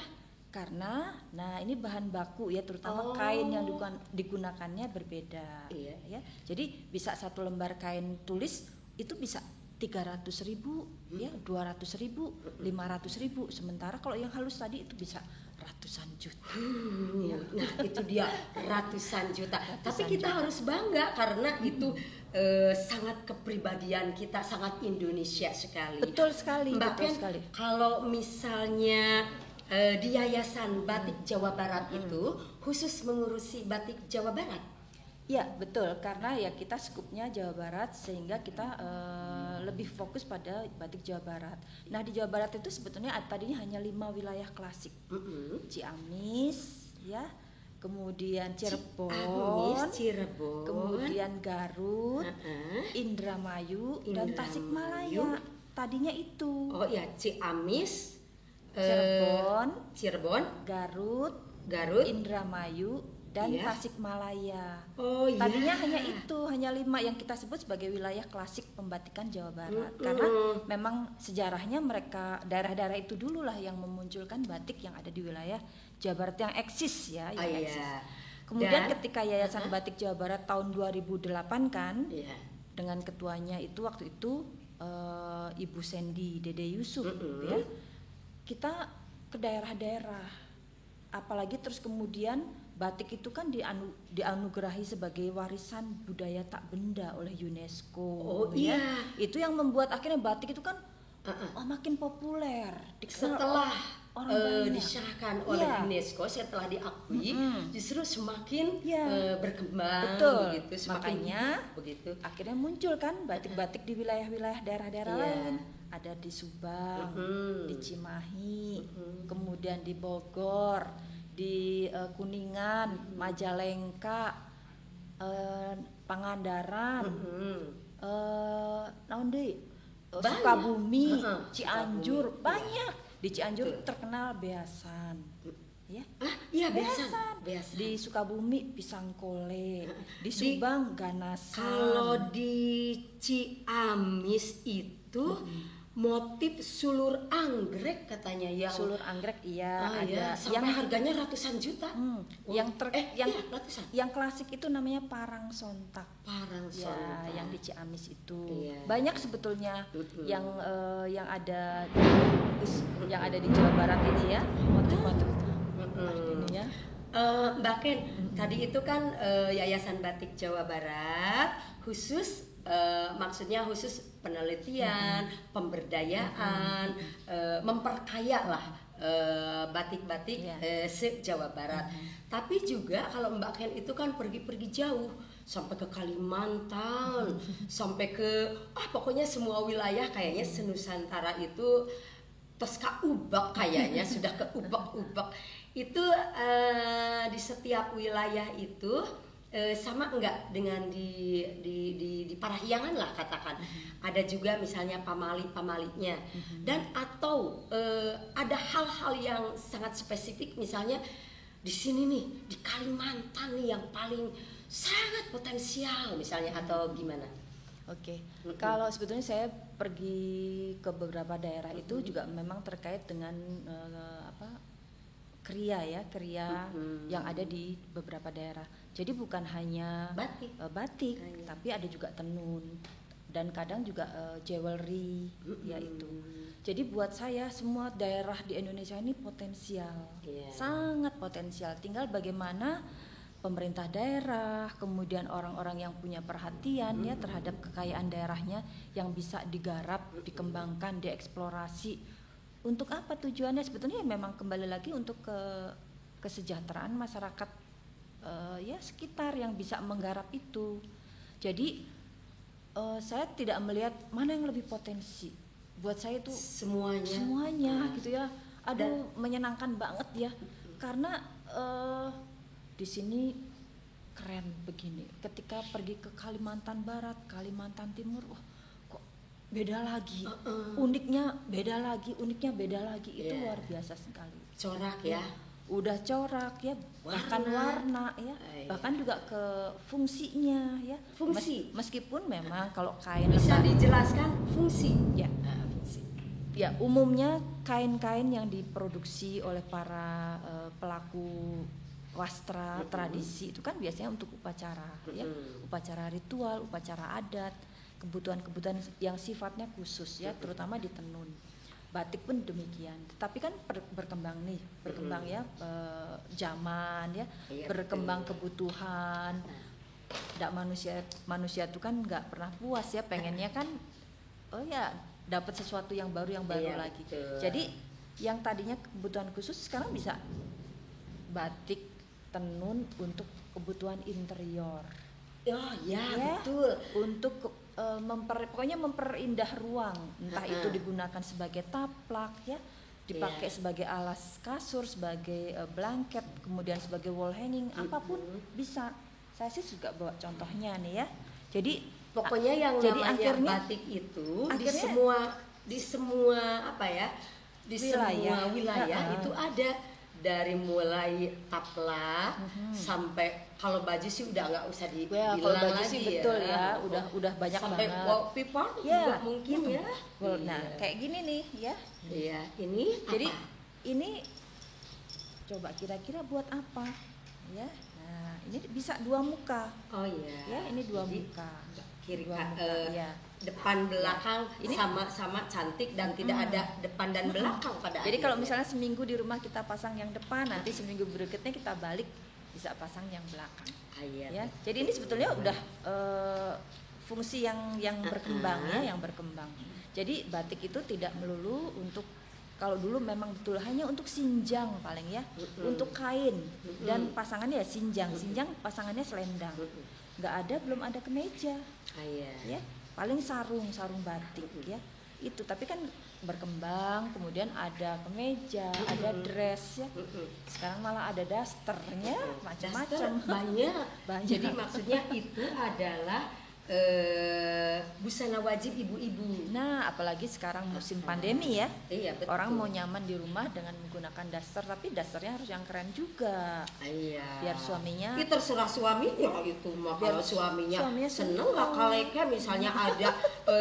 Speaker 3: Karena ini bahan baku ya, terutama kain yang digunakannya berbeda. Ya. Jadi bisa 1 lembar kain tulis itu bisa 300.000 ya, 200.000, 500.000. Sementara kalau yang halus tadi itu bisa ratusan juta.
Speaker 1: Nah itu dia ratusan juta. Tapi kita harus bangga karena itu sangat kepribadian kita, sangat Indonesia sekali.
Speaker 3: Betul sekali.
Speaker 1: Bahkan
Speaker 3: betul sekali.
Speaker 1: kalau misalnya di Yayasan Batik Jawa Barat itu khusus mengurusi batik Jawa Barat.
Speaker 3: Ya betul, karena ya kita skupnya Jawa Barat sehingga kita lebih fokus pada batik Jawa Barat. Nah di Jawa Barat itu sebetulnya tadinya hanya 5 wilayah klasik, Ciamis, ya, kemudian Cirebon, kemudian Garut, Indramayu, dan Tasikmalaya. Tadinya itu.
Speaker 1: Oh ya, Ciamis,
Speaker 3: Cirebon,
Speaker 1: Garut,
Speaker 3: Indramayu, dan
Speaker 1: Iya.
Speaker 3: Tasikmalaya.
Speaker 1: Oh iya.
Speaker 3: Tadinya hanya 5 yang kita sebut sebagai wilayah klasik pembatikan Jawa Barat. Karena memang sejarahnya mereka daerah-daerah itu dululah yang memunculkan batik yang ada di wilayah Jawa Barat yang eksis ya, yang eksis.
Speaker 1: Iya.
Speaker 3: Kemudian
Speaker 1: Dan-
Speaker 3: ketika Yayasan Batik Jawa Barat tahun 2008 kan,
Speaker 1: Iya.
Speaker 3: dengan ketuanya itu waktu itu Ibu Sandy Dede Yusuf ya, kita ke daerah-daerah, apalagi terus kemudian batik itu kan dianugerahi sebagai warisan budaya tak benda oleh UNESCO.
Speaker 1: Oh,
Speaker 3: ya.
Speaker 1: iya.
Speaker 3: Itu yang membuat akhirnya batik itu kan makin populer dikenal
Speaker 1: Setelah
Speaker 3: orang banyak.
Speaker 1: diserahkan oleh
Speaker 3: Iya.
Speaker 1: UNESCO, setelah diakui, justru semakin
Speaker 3: Iya.
Speaker 1: berkembang
Speaker 3: Betul.
Speaker 1: begitu, semakin
Speaker 3: Makanya
Speaker 1: hidup begitu.
Speaker 3: akhirnya muncul kan batik-batik di wilayah-wilayah daerah-daerah
Speaker 1: Iya.
Speaker 3: lain. Ada di Subang, di Cimahi, kemudian di Bogor, di Kuningan, Majalengka, Pangandaran, naon deui?
Speaker 1: Banyak.
Speaker 3: Sukabumi,
Speaker 1: Heeh,
Speaker 3: Cianjur,
Speaker 1: Sukabumi,
Speaker 3: banyak. Di Cianjur
Speaker 1: Betul.
Speaker 3: terkenal beasan. Ya.
Speaker 1: Ah, iya beasan.
Speaker 3: Di Sukabumi pisang kole, di Subang ganasan.
Speaker 1: Kalau di Ciamis itu motif sulur anggrek katanya yang
Speaker 3: Sulur anggrek iya
Speaker 1: iya,
Speaker 3: ada.
Speaker 1: sampai harganya ratusan juta.
Speaker 3: Yang
Speaker 1: iya, ratusan.
Speaker 3: yang klasik itu namanya parang sontak.
Speaker 1: Parang
Speaker 3: Ya,
Speaker 1: sontak.
Speaker 3: yang di Ciamis itu.
Speaker 1: Iya.
Speaker 3: Banyak sebetulnya yang ada di Jawa Barat ini ya, motif-motif ini ya.
Speaker 1: Mbak Ken, tadi itu kan Yayasan Batik Jawa Barat khusus maksudnya khusus penelitian, pemberdayaan, memperkaya lah batik-batik
Speaker 3: Iya.
Speaker 1: se-Jawa Barat. Tapi juga kalau Mbak Ken itu kan pergi-pergi jauh sampai ke Kalimantan, sampai ke pokoknya semua wilayah kayaknya senusantara itu terus ke Ubak kayaknya sudah ke Ubak-Ubak. Itu di setiap wilayah itu sama enggak dengan di Parahyangan lah katakan. Ada juga misalnya pamali-pamalinya. Dan atau ada hal-hal yang sangat spesifik misalnya di sini nih di Kalimantan nih yang paling sangat potensial misalnya atau gimana?
Speaker 3: Oke. Kalau sebetulnya saya pergi ke beberapa daerah itu juga memang terkait dengan kriya yang ada di beberapa daerah. Jadi bukan hanya batik, tapi ada juga tenun dan kadang juga jewelry ya itu. Jadi buat saya semua daerah di Indonesia ini potensial, sangat potensial. Tinggal bagaimana pemerintah daerah, kemudian orang-orang yang punya perhatian ya terhadap kekayaan daerahnya yang bisa digarap, dikembangkan, dieksplorasi. Untuk apa tujuannya? Sebetulnya memang kembali lagi untuk kesejahteraan masyarakat ya sekitar yang bisa menggarap itu. Jadi saya tidak melihat mana yang lebih potensi. Buat saya itu semuanya gitu ya. Aduh, menyenangkan banget ya. Karena di sini keren begini. Ketika pergi ke Kalimantan Barat, Kalimantan Timur, wah kok beda lagi. Uniknya beda lagi. Itu luar biasa sekali.
Speaker 1: Corak ya.
Speaker 3: Udah corak ya, bahkan warna ya, bahkan juga ke fungsinya ya.
Speaker 1: Fungsi.
Speaker 3: Meskipun memang kalau kain
Speaker 1: Bisa
Speaker 3: lebar-
Speaker 1: dijelaskan fungsi.
Speaker 3: ya.
Speaker 1: Fungsi.
Speaker 3: Ya, umumnya kain-kain yang diproduksi oleh para pelaku wastra tradisi itu kan biasanya untuk upacara ya, upacara ritual, upacara adat, kebutuhan-kebutuhan yang sifatnya khusus ya, terutama di tenun. Batik pun demikian. Tapi kan berkembang ya zaman ya, berkembang kebutuhan. Nggak manusia itu kan nggak pernah puas ya, pengennya kan dapat sesuatu yang baru lagi.
Speaker 1: Betul.
Speaker 3: Jadi yang tadinya kebutuhan khusus sekarang bisa batik tenun untuk kebutuhan interior.
Speaker 1: Oh ya,
Speaker 3: Ya,
Speaker 1: betul.
Speaker 3: Untuk pokoknya memperindah ruang, entah itu digunakan sebagai taplak ya, dipakai sebagai alas kasur, sebagai blanket, kemudian sebagai wall hanging, apapun bisa. Saya sih juga bawa contohnya nih ya. Jadi
Speaker 1: Pokoknya yang
Speaker 3: jadi
Speaker 1: namanya
Speaker 3: akhirnya-
Speaker 1: batik itu
Speaker 3: akhirnya
Speaker 1: di semua apa ya? Di semua wilayah itu ada dari mulai tapla sampai kalau baju sih udah nggak usah
Speaker 3: Ya,
Speaker 1: dibilang
Speaker 3: kalau baju
Speaker 1: lagi
Speaker 3: sih
Speaker 1: ya.
Speaker 3: betul ya, udah banyak
Speaker 1: sampai
Speaker 3: banget.
Speaker 1: wow, pipa
Speaker 3: Ya.
Speaker 1: juga mungkin ya.
Speaker 3: Nah, kayak gini nih ya.
Speaker 1: Iya, ini
Speaker 3: Jadi
Speaker 1: apa?
Speaker 3: ini coba kira-kira buat apa? Ya. Nah, ini bisa dua muka.
Speaker 1: Oh iya.
Speaker 3: Ya, ini dua
Speaker 1: Jadi,
Speaker 3: muka.
Speaker 1: kiri
Speaker 3: Dua muka, ya.
Speaker 1: depan belakang
Speaker 3: Ini-
Speaker 1: sama-sama cantik dan tidak ada depan dan belakang pada
Speaker 3: Jadi kalau
Speaker 1: akhirnya.
Speaker 3: misalnya seminggu di rumah kita pasang yang depan, nanti seminggu berikutnya kita balik bisa pasang yang belakang.
Speaker 1: Ah, iya.
Speaker 3: Ya. Jadi ini sebetulnya udah fungsi yang berkembang ya, yang berkembang. Jadi batik itu tidak melulu untuk, kalau dulu memang betul hanya untuk sinjang paling ya, untuk kain dan pasangannya ya sinjang pasangannya selendang. Nggak ada, belum ada kemeja
Speaker 1: Ah, iya.
Speaker 3: ya, paling sarung batik ya itu. Tapi kan berkembang, kemudian ada kemeja, ada dress ya, sekarang malah ada dasternya, macam-macam.
Speaker 1: Daster banyak.
Speaker 3: Banyak.
Speaker 1: Jadi maksudnya itu adalah busana wajib ibu-ibu.
Speaker 3: Nah, apalagi sekarang musim pandemi ya,
Speaker 1: Iya, betul.
Speaker 3: orang mau nyaman di rumah dengan menggunakan daster, tapi dasternya harus yang keren juga,
Speaker 1: Ah, iya.
Speaker 3: biar suaminya.
Speaker 1: Tapi terserah suaminya itu mah.
Speaker 3: Biar
Speaker 1: Kalau suaminya
Speaker 3: suaminya
Speaker 1: seneng lah
Speaker 3: seneng.
Speaker 1: keleknya misalnya ada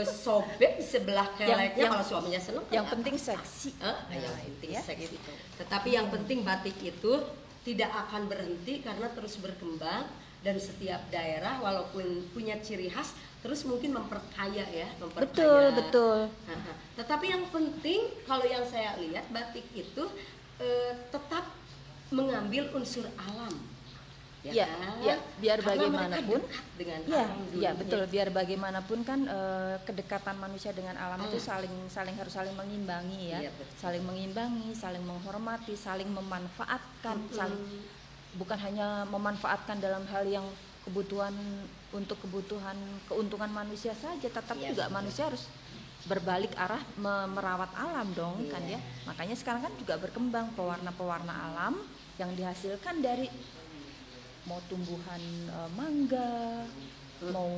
Speaker 1: sobek di sebelah keleknya,
Speaker 3: yang-
Speaker 1: kalau suaminya seneng
Speaker 3: yang
Speaker 1: kenapa?
Speaker 3: penting seksi.
Speaker 1: Yang
Speaker 3: Nah,
Speaker 1: penting
Speaker 3: itu ya,
Speaker 1: seksi.
Speaker 3: gitu.
Speaker 1: Tetapi yang penting batik itu tidak akan berhenti karena terus berkembang, dan setiap daerah walaupun punya ciri khas terus mungkin memperkaya ya,
Speaker 3: Betul.
Speaker 1: Aha. Tetapi yang penting kalau yang saya lihat batik itu tetap mengambil unsur alam.
Speaker 3: Ya, ya, biar
Speaker 1: Karena mereka
Speaker 3: bagaimanapun.
Speaker 1: dekat dengan
Speaker 3: Ya,
Speaker 1: alam
Speaker 3: ya
Speaker 1: dulunya.
Speaker 3: betul. Biar bagaimanapun kan kedekatan manusia dengan alam itu harus saling mengimbangi ya,
Speaker 1: Iya, betul.
Speaker 3: saling mengimbangi, saling menghormati, saling memanfaatkan, bukan hanya memanfaatkan dalam hal yang untuk kebutuhan keuntungan manusia saja, tetapi
Speaker 1: Iya,
Speaker 3: juga
Speaker 1: betul.
Speaker 3: manusia harus berbalik arah merawat alam dong kan
Speaker 1: Iya.
Speaker 3: ya. Makanya sekarang kan juga berkembang pewarna-pewarna alam yang dihasilkan dari mau tumbuhan mangga, mau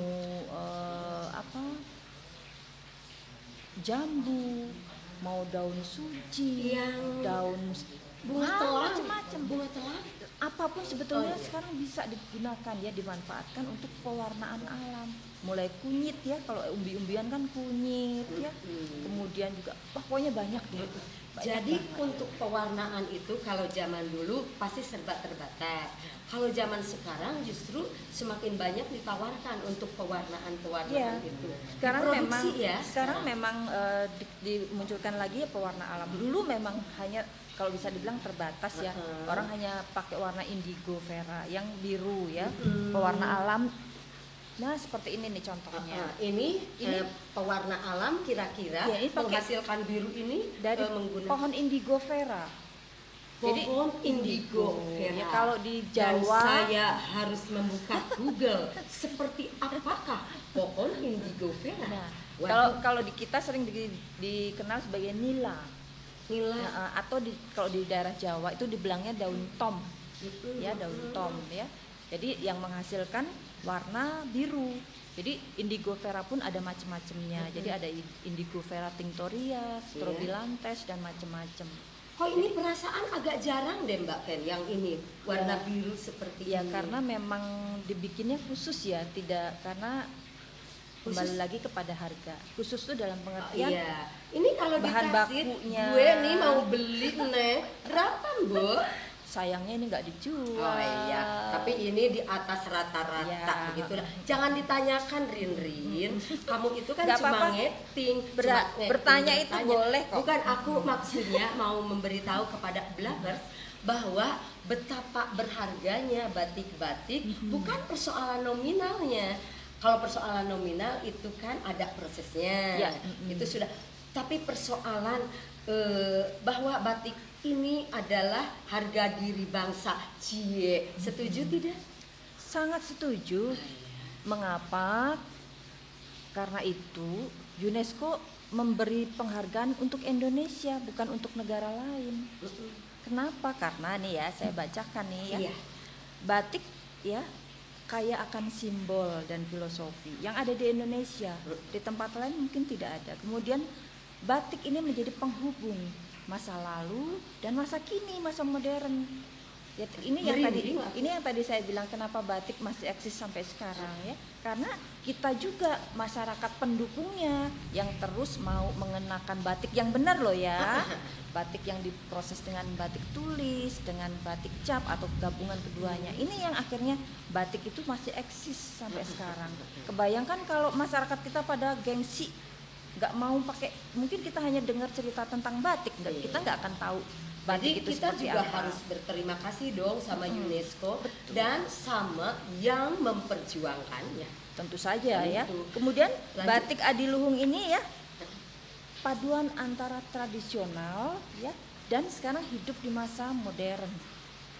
Speaker 3: jambu, mau daun suci,
Speaker 1: Yang
Speaker 3: daun
Speaker 1: bunga telang,
Speaker 3: macam-macam.
Speaker 1: bunga telang.
Speaker 3: Apapun sebetulnya
Speaker 1: Oh, iya.
Speaker 3: sekarang bisa digunakan ya, dimanfaatkan untuk pewarnaan alam. Mulai kunyit ya, kalau umbi-umbian kan kunyit ya. Kemudian juga pokoknya banyak deh. Banyak
Speaker 1: Jadi
Speaker 3: banget.
Speaker 1: untuk pewarnaan itu kalau zaman dulu pasti serba terbatas. Kalau zaman sekarang justru semakin banyak ditawarkan untuk pewarnaan-pewarnaan
Speaker 3: Iya.
Speaker 1: itu.
Speaker 3: Sekarang
Speaker 1: Diproduksi
Speaker 3: memang
Speaker 1: ya.
Speaker 3: sekarang memang dimunculkan lagi ya pewarna alam. Dulu memang hanya kalau bisa dibilang terbatas ya. Orang hanya pakai warna indigo vera yang biru ya. Pewarna alam. Nah, seperti ini nih contohnya.
Speaker 1: Ini
Speaker 3: Ini-
Speaker 1: pewarna alam kira-kira
Speaker 3: Ya, ini pakai-
Speaker 1: menghasilkan biru ini
Speaker 3: Dari
Speaker 1: menggunakan
Speaker 3: pohon indigo vera. Jadi
Speaker 1: pohon indigo vera.
Speaker 3: Ya, kalau di
Speaker 1: Dan
Speaker 3: Jawa
Speaker 1: saya harus membuka Google seperti apakah pohon indigo vera.
Speaker 3: nah,
Speaker 1: Waduh,
Speaker 3: kalau di kita sering dikenal sebagai nila.
Speaker 1: nila.
Speaker 3: Nah, atau kalau di daerah Jawa itu dibilangnya daun tom. Ya, daun tom ya. Jadi yang menghasilkan warna biru. Jadi indigo vera pun ada macam-macamnya. Jadi ada indigo vera tinctoria, strobilantes dan macam-macam.
Speaker 1: Kok ini perasaan agak jarang deh Mbak Ken yang ini warna biru seperti
Speaker 3: Ya
Speaker 1: ini.
Speaker 3: karena memang dibikinnya khusus ya, tidak karena kembali lagi kepada harga. Khusus itu dalam pengertian
Speaker 1: Iya. Ini kalau
Speaker 3: bahan
Speaker 1: dikasih
Speaker 3: bakunya.
Speaker 1: gue nih mau beli nih berapa Bu?
Speaker 3: sayangnya ini nggak dijual.
Speaker 1: Oh iya, tapi ini di atas rata-rata
Speaker 3: Ya.
Speaker 1: begitu lah. Jangan ditanyakan Rin, kamu itu kan
Speaker 3: Nggak
Speaker 1: cuma
Speaker 3: apa-apa.
Speaker 1: ngeting,
Speaker 3: Bertanya itu boleh kok.
Speaker 1: Bukan, aku maksudnya mau memberitahu kepada Blavers bahwa betapa berharganya batik-batik bukan persoalan nominalnya. Kalau persoalan nominal itu kan ada prosesnya,
Speaker 3: Ya,
Speaker 1: itu sudah. Tapi persoalan bahwa batik ini adalah harga diri bangsa. Cie, setuju tidak?
Speaker 3: Sangat setuju. Mengapa? Karena itu UNESCO memberi penghargaan untuk Indonesia, bukan untuk negara lain. Kenapa? Karena nih ya, saya bacakan nih ya.
Speaker 1: Iya.
Speaker 3: Batik ya kaya akan simbol dan filosofi yang ada di Indonesia. Di tempat lain mungkin tidak ada. Kemudian batik ini menjadi penghubung masa lalu dan masa kini, masa modern. Ya, ini yang tadi saya bilang kenapa batik masih eksis sampai sekarang ya. Karena kita juga masyarakat pendukungnya yang terus mau mengenakan batik yang benar loh ya. Batik yang diproses dengan batik tulis, dengan batik cap atau gabungan keduanya. Ini yang akhirnya batik itu masih eksis sampai sekarang. Kebayangkan kalau masyarakat kita pada gengsi nggak mau pakai, mungkin kita hanya dengar cerita tentang batik, kita nggak akan tahu batik.
Speaker 1: Jadi
Speaker 3: itu
Speaker 1: kita juga
Speaker 3: apa.
Speaker 1: harus berterima kasih dong sama UNESCO. Betul. Dan sama yang memperjuangkannya.
Speaker 3: Tentu saja ya.
Speaker 1: Tentu.
Speaker 3: Kemudian
Speaker 1: Lanjut.
Speaker 3: batik Adiluhung ini ya paduan antara tradisional ya dan sekarang hidup di masa modern.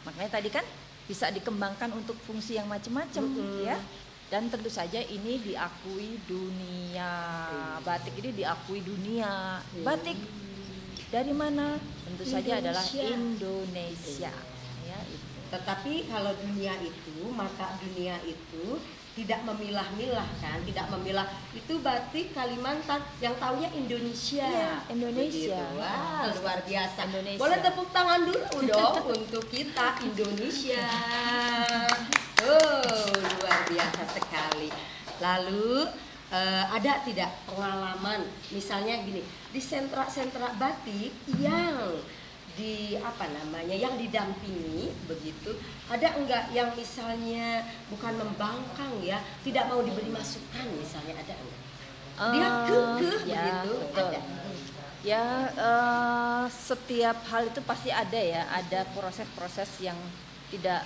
Speaker 3: Makanya tadi kan bisa dikembangkan untuk fungsi yang macam-macam ya. Dan tentu saja ini diakui dunia. Batik ini diakui dunia. Batik dari mana? Tentu saja adalah Indonesia. Ya, itu.
Speaker 1: Tetapi kalau dunia itu, maka dunia itu tidak memilah-milah kan, tidak memilah itu batik Kalimantan, yang taunya Indonesia.
Speaker 3: Ya, Indonesia.
Speaker 1: Begitu. Wah, luar biasa.
Speaker 3: Indonesia.
Speaker 1: Boleh tepuk tangan dulu dong untuk kita Indonesia. Oh, luar biasa sekali. Lalu ada tidak pengalaman misalnya gini, di sentra-sentra batik yang yang didampingi begitu, ada enggak yang misalnya bukan membangkang ya, tidak mau diberi masukan misalnya, ada enggak? Dia kekeh
Speaker 3: ya,
Speaker 1: begitu,
Speaker 3: betul.
Speaker 1: ada.
Speaker 3: Ya, setiap hal itu pasti ada ya, ada proses-proses yang tidak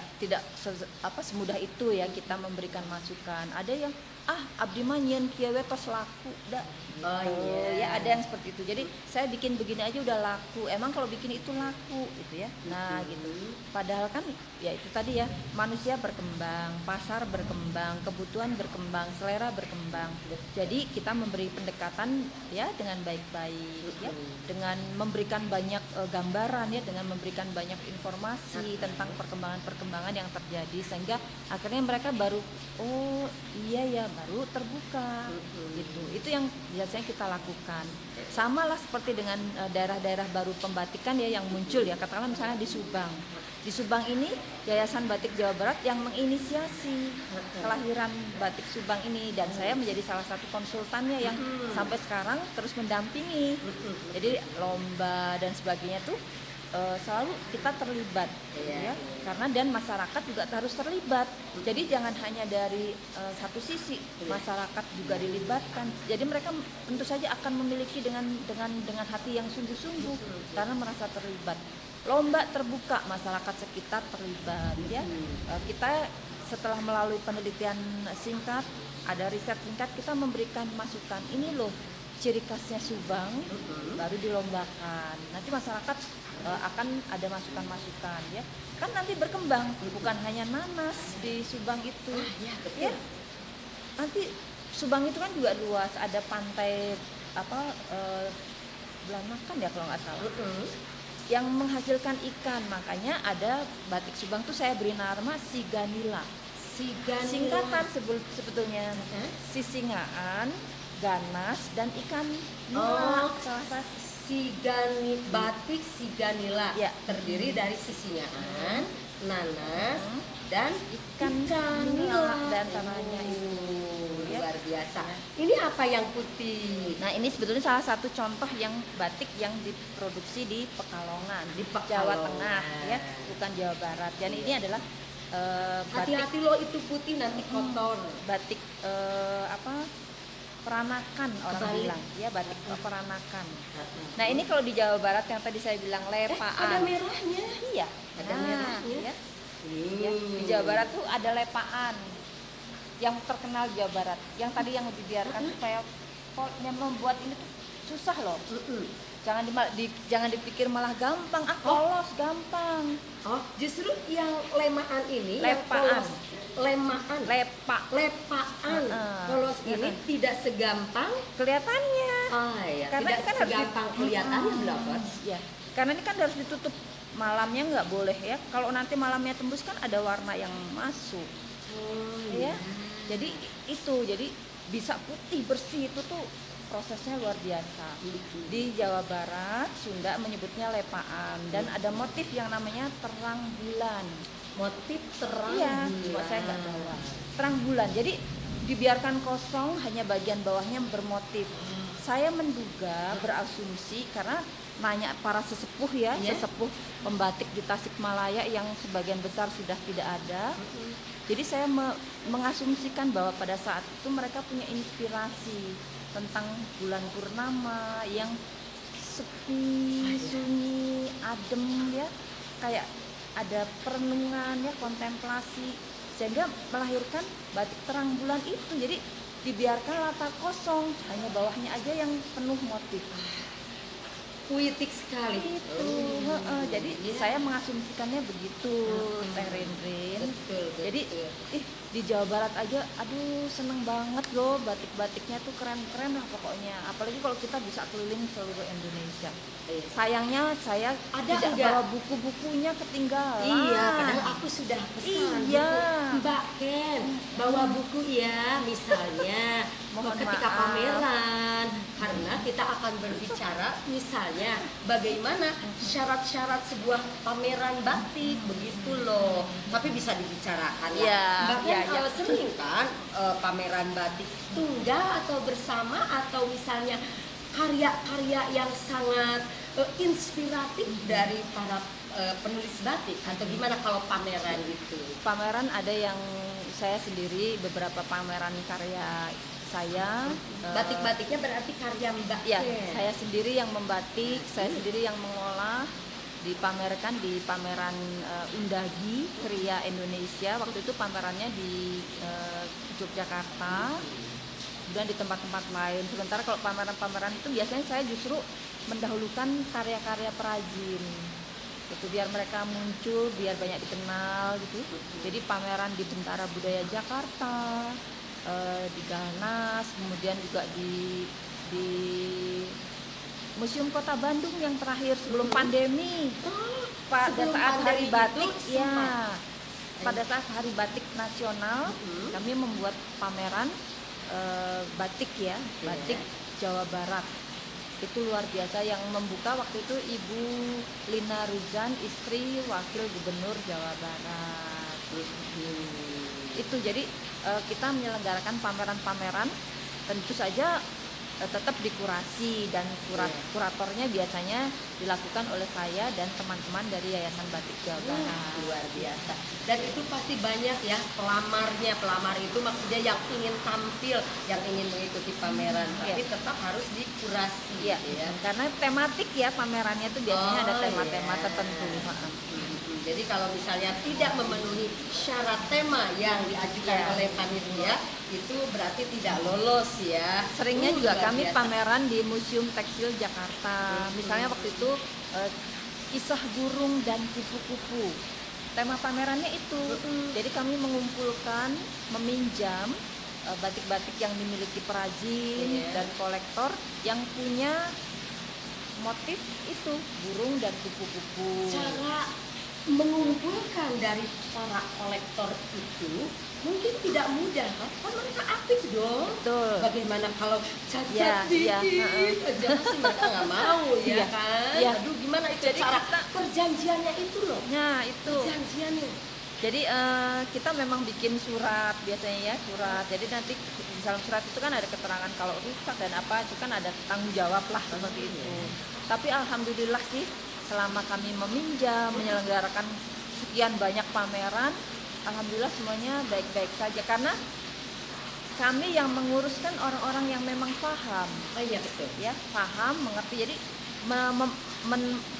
Speaker 3: semudah itu ya kita memberikan masukan. Ada yang abdi mah nyeun kieu we tos laku da.
Speaker 1: Oh iya.
Speaker 3: Ya ada yang seperti itu. Jadi saya bikin begini aja udah laku. Emang kalau bikin itu laku gitu ya. Nah, gitu. Padahal kan ya itu tadi ya, manusia berkembang, pasar berkembang, kebutuhan berkembang, selera berkembang. Jadi kita memberi pendekatan ya dengan baik-baik ya, dengan memberikan banyak gambaran ya, dengan memberikan banyak informasi tentang perkembangan yang terjadi, sehingga akhirnya mereka baru oh iya ya, baru terbuka gitu. Itu yang biasanya kita lakukan. Sama lah seperti dengan daerah-daerah baru pembatikan ya yang muncul ya, katakanlah misalnya di Subang. Di Subang ini Yayasan Batik Jawa Barat yang menginisiasi kelahiran batik Subang ini, dan saya menjadi salah satu konsultannya yang sampai sekarang terus mendampingi. Jadi lomba dan sebagainya tuh selalu kita terlibat ya, karena dan masyarakat juga harus terlibat. Jadi jangan hanya dari satu sisi, masyarakat juga dilibatkan. Jadi mereka tentu saja akan memiliki dengan hati yang sungguh-sungguh karena merasa terlibat. Lomba terbuka, masyarakat sekitar terlibat ya. Kita setelah melalui penelitian singkat, ada riset singkat, kita memberikan masukan, ini loh ciri khasnya Subang, baru dilombakan. Nanti masyarakat akan ada masukan-masukan ya. Kan nanti berkembang, bukan hanya nanas di Subang itu. Ya. Nanti Subang itu kan juga luas, ada pantai Belanakan ya kalau nggak salah. Yang menghasilkan ikan, makanya ada batik Subang tuh saya beri nama Siganila. Singkatan sebetulnya sisingaan, ganas, dan ikan nila. Salah
Speaker 1: batik Siganila
Speaker 3: ya,
Speaker 1: terdiri dari sisingaan, nanas, dan ikan
Speaker 3: nila dan tanahnya itu.
Speaker 1: Luar biasa. Ini apa yang putih?
Speaker 3: Nah, ini sebetulnya salah satu contoh yang batik yang diproduksi di Pekalongan, di Jawa Tengah ya, bukan Jawa Barat. Dan ini adalah batik.
Speaker 1: Hati-hati loh, itu putih nanti kotor.
Speaker 3: Batik peranakan orang bilang ya, batik peranakan. Nah, ini kalau di Jawa Barat yang tadi saya bilang lepaan.
Speaker 1: Ada merahnya.
Speaker 3: Iya,
Speaker 1: ada merahnya.
Speaker 3: Ya. Ya, di Jawa Barat tuh ada lepaan yang terkenal Jawa Barat, yang tadi yang dibiarkan supaya yang membuat ini tuh susah loh. Jangan dipikir malah gampang, polos gampang.
Speaker 1: Oh, justru yang lemaan ini,
Speaker 3: lepaan,
Speaker 1: lepaan. Polos ini tidak segampang
Speaker 3: kelihatannya.
Speaker 1: Iya.
Speaker 3: Karena
Speaker 1: tidak
Speaker 3: kan
Speaker 1: segampang kelihatannya, Blabat.
Speaker 3: Ya, karena ini kan harus ditutup malamnya, nggak boleh ya. Kalau nanti malamnya tembus kan ada warna yang masuk. Ya. Jadi bisa putih bersih itu tuh prosesnya luar biasa. Di Jawa Barat, Sunda menyebutnya lepaan dan ada motif yang namanya terang bulan.
Speaker 1: Motif terang
Speaker 3: Iya,
Speaker 1: bulan.
Speaker 3: cuma saya nggak bawa. Terang bulan. Jadi dibiarkan kosong, hanya bagian bawahnya bermotif. Saya menduga, berasumsi karena nanya para sesepuh ya, sesepuh pembatik di Tasikmalaya yang sebagian besar sudah tidak ada. Jadi saya mengasumsikan bahwa pada saat itu mereka punya inspirasi tentang bulan purnama yang sepi, sunyi, adem ya, kayak ada perenungan ya, kontemplasi, sehingga melahirkan batik terang bulan itu. Jadi dibiarkan latar kosong, hanya bawahnya aja yang penuh motif.
Speaker 1: Puitik sekali
Speaker 3: Itu, jadi saya mengasumsikannya begitu, Teh Rinrin. Jadi di Jawa Barat aja, aduh seneng banget loh, batik-batiknya tuh keren-keren lah pokoknya. Apalagi kalau kita bisa keliling seluruh Indonesia. Sayangnya saya tidak bawa buku-bukunya, ketinggalan.
Speaker 1: Iya, padahal aku sudah pesan buku. Mbak Ken, bawa buku ya, misalnya ketika pameran, karena kita akan berbicara misalnya bagaimana syarat-syarat sebuah pameran batik, begitu loh. Tapi bisa dibicarakan ya. Mbak Ken sering kan pameran batik tunggal atau bersama, atau misalnya karya-karya yang sangat inspiratif dari para penulis batik, atau gimana kalau pameran itu?
Speaker 3: Pameran ada yang saya sendiri, beberapa pameran karya saya.
Speaker 1: Batik-batiknya berarti karya Mbak
Speaker 3: Ya,
Speaker 1: Ken.
Speaker 3: saya sendiri yang membatik, saya sendiri yang mengolah, dipamerkan di pameran Undagi Kriya Indonesia. Waktu itu pamerannya di Yogyakarta, kemudian di tempat-tempat lain. Sementara kalau pameran-pameran itu biasanya saya justru mendahulukan karya-karya perajin, gitu, biar mereka muncul, biar banyak dikenal gitu. Jadi pameran di Bentara Budaya Jakarta, di Galnas, kemudian juga di Museum Kota Bandung yang terakhir sebelum pandemi, pada saat Hari Batik ya, pada saat Hari Batik Nasional, kami membuat pameran batik ya, batik Jawa Barat. Itu luar biasa, yang membuka waktu itu Ibu Lina Ruzan, istri Wakil Gubernur Jawa Barat. Itu jadi kita menyelenggarakan pameran-pameran, tentu saja tetap dikurasi, dan kuratornya biasanya dilakukan oleh saya dan teman-teman dari Yayasan Batik Jawa Barat.
Speaker 1: Luar biasa. Dan itu pasti banyak ya pelamarnya. Pelamar itu maksudnya yang ingin tampil, yang ingin mengikuti pameran, tapi tetap harus dikurasi.
Speaker 3: Ya, karena tematik ya, pamerannya itu biasanya ada tema-tema tertentu.
Speaker 1: Jadi kalau misalnya tidak memenuhi syarat tema yang diajukan oleh panitia, itu berarti tidak lolos ya.
Speaker 3: Seringnya juga kami pameran di Museum Tekstil Jakarta. Misalnya waktu itu kisah burung dan kupu-kupu. Tema pamerannya itu. Jadi kami mengumpulkan, meminjam batik-batik yang dimiliki perajin dan kolektor yang punya motif itu, burung dan kupu-kupu.
Speaker 1: Cara mengumpulkan dari para kolektor itu mungkin tidak mudah kan mereka aktif dong.
Speaker 3: Betul.
Speaker 1: Bagaimana kalau cacat dikit aja pasti mereka nggak mau ya kan. Aduh gimana itu. Jadi cara perjanjiannya itu loh.
Speaker 3: Nah itu
Speaker 1: perjanjiannya.
Speaker 3: Jadi kita memang bikin surat biasanya ya, surat. Jadi nanti di dalam surat itu kan ada keterangan kalau rusak dan apa, itu kan ada tanggung jawab lah seperti itu. Tapi alhamdulillah sih, selama kami meminjam, menyelenggarakan sekian banyak pameran, alhamdulillah semuanya baik-baik saja, karena kami yang menguruskan orang-orang yang memang paham.
Speaker 1: Iya betul.
Speaker 3: Ya, paham, mengerti. Jadi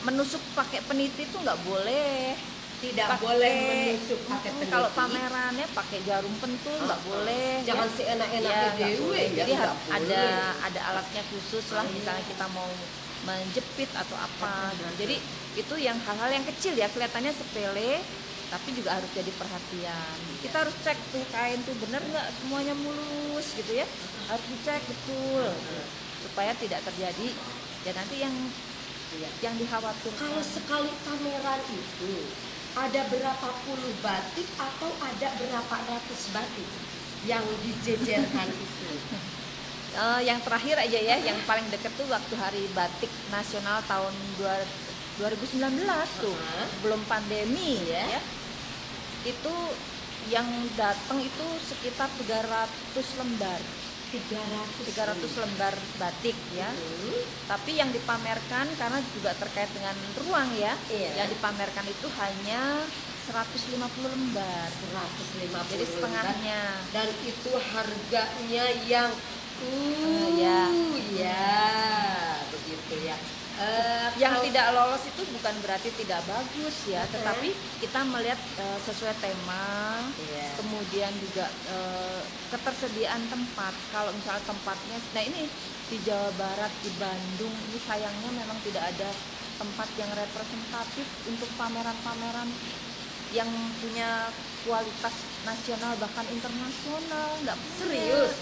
Speaker 3: menusuk pakai peniti itu nggak boleh.
Speaker 1: Tidak boleh menusuk pakai peniti.
Speaker 3: Kalau pamerannya pakai jarum pentul nggak boleh.
Speaker 1: Jangan seenak-enaknya dewe ya.
Speaker 3: Jadi ada alatnya khusus lah, misalnya kita mau menjepit atau apa gitu. Jadi itu yang hal-hal yang kecil ya, kelihatannya sepele tapi juga harus jadi perhatian. Kita harus cek tuh kain tuh bener nggak semuanya mulus gitu ya, harus dicek betul supaya tidak terjadi ya nanti yang dikhawatirkan.
Speaker 1: Kalau sekali pameran itu ada berapa puluh batik atau ada berapa ratus batik yang dijejerkan itu?
Speaker 3: Yang terakhir aja ya, yang paling deket tuh waktu Hari Batik Nasional tahun 2019 tuh, sebelum pandemi ya. Itu yang datang itu sekitar 300 lembar. 300 lembar batik ya. Tapi yang dipamerkan karena juga terkait dengan ruang ya. Yang dipamerkan itu hanya 150 lembar.
Speaker 1: 150
Speaker 3: Jadi setengahnya.
Speaker 1: Dan itu harganya yang ya begitu ya.
Speaker 3: Yang tidak lolos itu bukan berarti tidak bagus ya, tetapi kita melihat sesuai tema, kemudian juga ketersediaan tempat. Kalau misalnya tempatnya, nah ini di Jawa Barat, di Bandung, ini sayangnya memang tidak ada tempat yang representatif untuk pameran-pameran yang punya kualitas nasional bahkan internasional. Nggak
Speaker 1: Serius?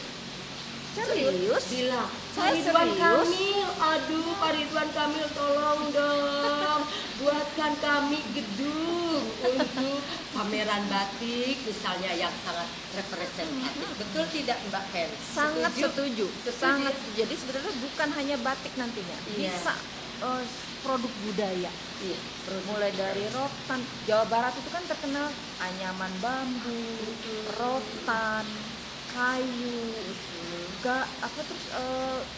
Speaker 1: Bila
Speaker 3: Saya
Speaker 1: Ridwan
Speaker 3: serius.
Speaker 1: Kamil, aduh Pak Ridwan Kamil tolong dong buatkan kami gedung untuk pameran batik misalnya yang sangat representatif. Betul tidak Mbak Ken?
Speaker 3: Sangat setuju. Sangat. Jadi sebenarnya bukan hanya batik nantinya, bisa produk budaya. Mulai dari rotan. Jawa Barat itu kan terkenal anyaman bambu, rotan, kayu,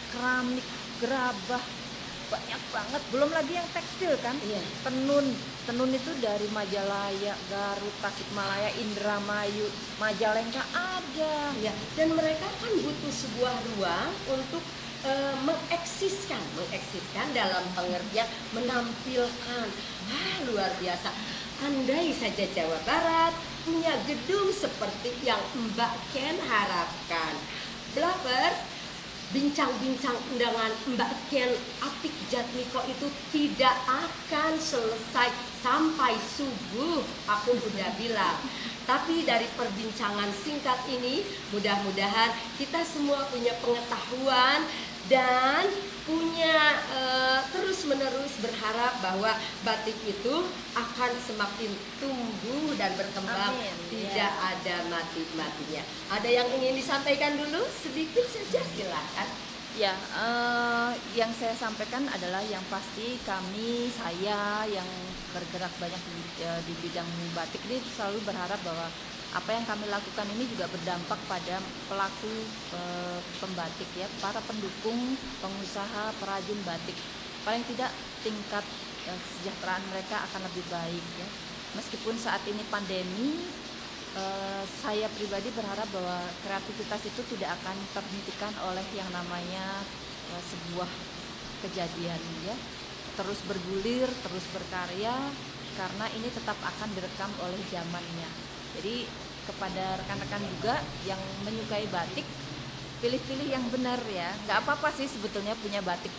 Speaker 3: keramik, gerabah, banyak banget. Belum lagi yang tekstil kan, tenun itu dari Majalaya, Garut, Tasikmalaya, Indramayu, Majalengka ada.
Speaker 1: Dan mereka kan butuh sebuah ruang untuk mengeksiskan dalam pengertian menampilkan. Luar biasa. Andai saja Jawa Barat punya gedung seperti yang Mbak Ken harapkan. Bluffers, bincang-bincang dengan Mbak Ken Apik Jatmiko itu tidak akan selesai sampai subuh, aku udah bilang. Tapi dari perbincangan singkat ini, mudah-mudahan kita semua punya pengetahuan dan punya terus-menerus berharap bahwa batik itu akan semakin tumbuh dan berkembang.
Speaker 3: Amin.
Speaker 1: Tidak ada mati-matinya. Ada yang ingin disampaikan dulu? Sedikit saja silakan.
Speaker 3: Ya, yang saya sampaikan adalah yang pasti saya yang bergerak banyak di bidang batik ini selalu berharap bahwa apa yang kami lakukan ini juga berdampak pada pelaku pembatik ya, para pendukung, pengusaha, perajin batik. Paling tidak tingkat kesejahteraan mereka akan lebih baik ya. Meskipun saat ini pandemi, saya pribadi berharap bahwa kreativitas itu tidak akan terhentikan oleh yang namanya sebuah kejadian ya. Terus bergulir, terus berkarya, karena ini tetap akan direkam oleh zamannya. Jadi kepada rekan-rekan juga yang menyukai batik, pilih-pilih yang benar ya. Nggak apa-apa sih sebetulnya punya batik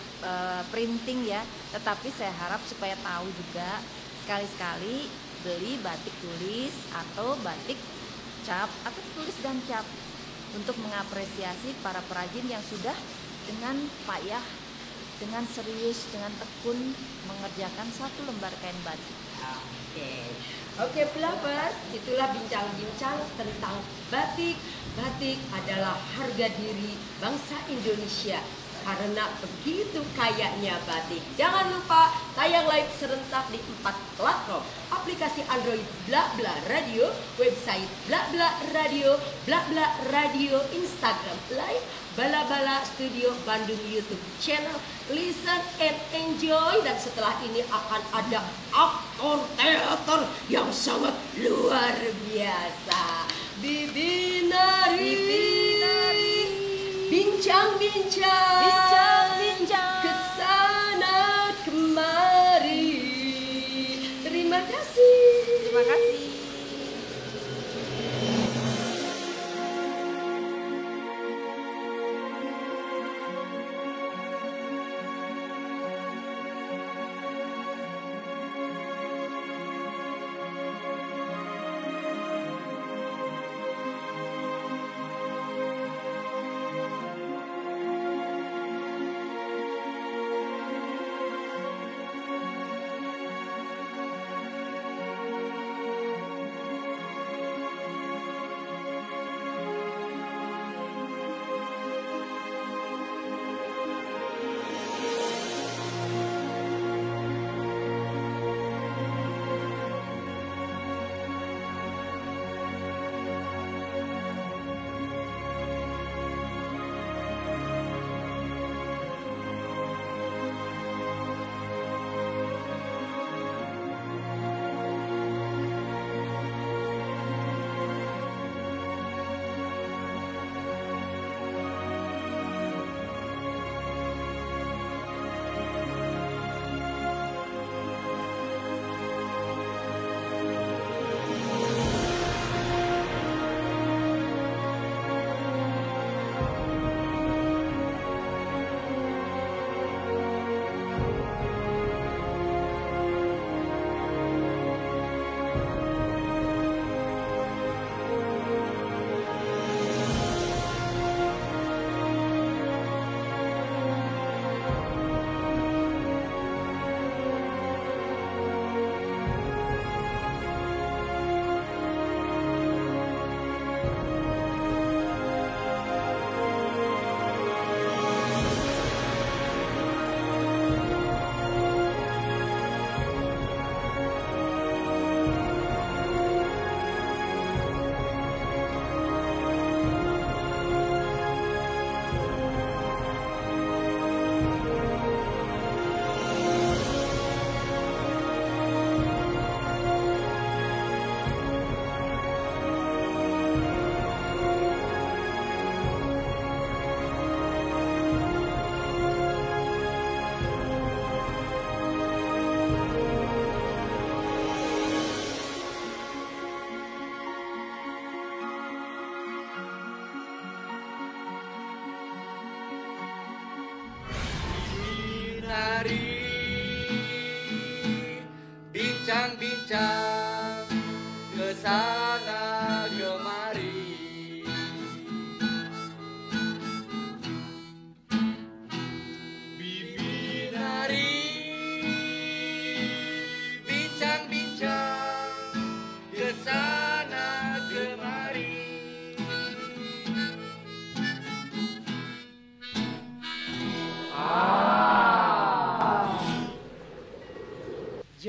Speaker 3: printing ya, tetapi saya harap supaya tahu juga sekali-sekali beli batik tulis atau batik cap atau tulis dan cap untuk mengapresiasi para perajin yang sudah dengan payah, dengan serius, dengan tekun mengerjakan satu lembar kain batik.
Speaker 1: Oke, Bluffers, itulah bincang-bincang tentang batik. Batik adalah harga diri bangsa Indonesia karena begitu kayanya batik. Jangan lupa tayang live serentak di 4 platform: aplikasi Android BlaBla Radio, website BlaBla Radio, BlaBla Radio, Instagram Live, Bala-Bala Studio Bandung YouTube channel. Listen and enjoy. Dan setelah ini akan ada aktor teater yang sangat luar biasa, Bibi Nari. Bincang-bincang kesana kemari. Terima kasih.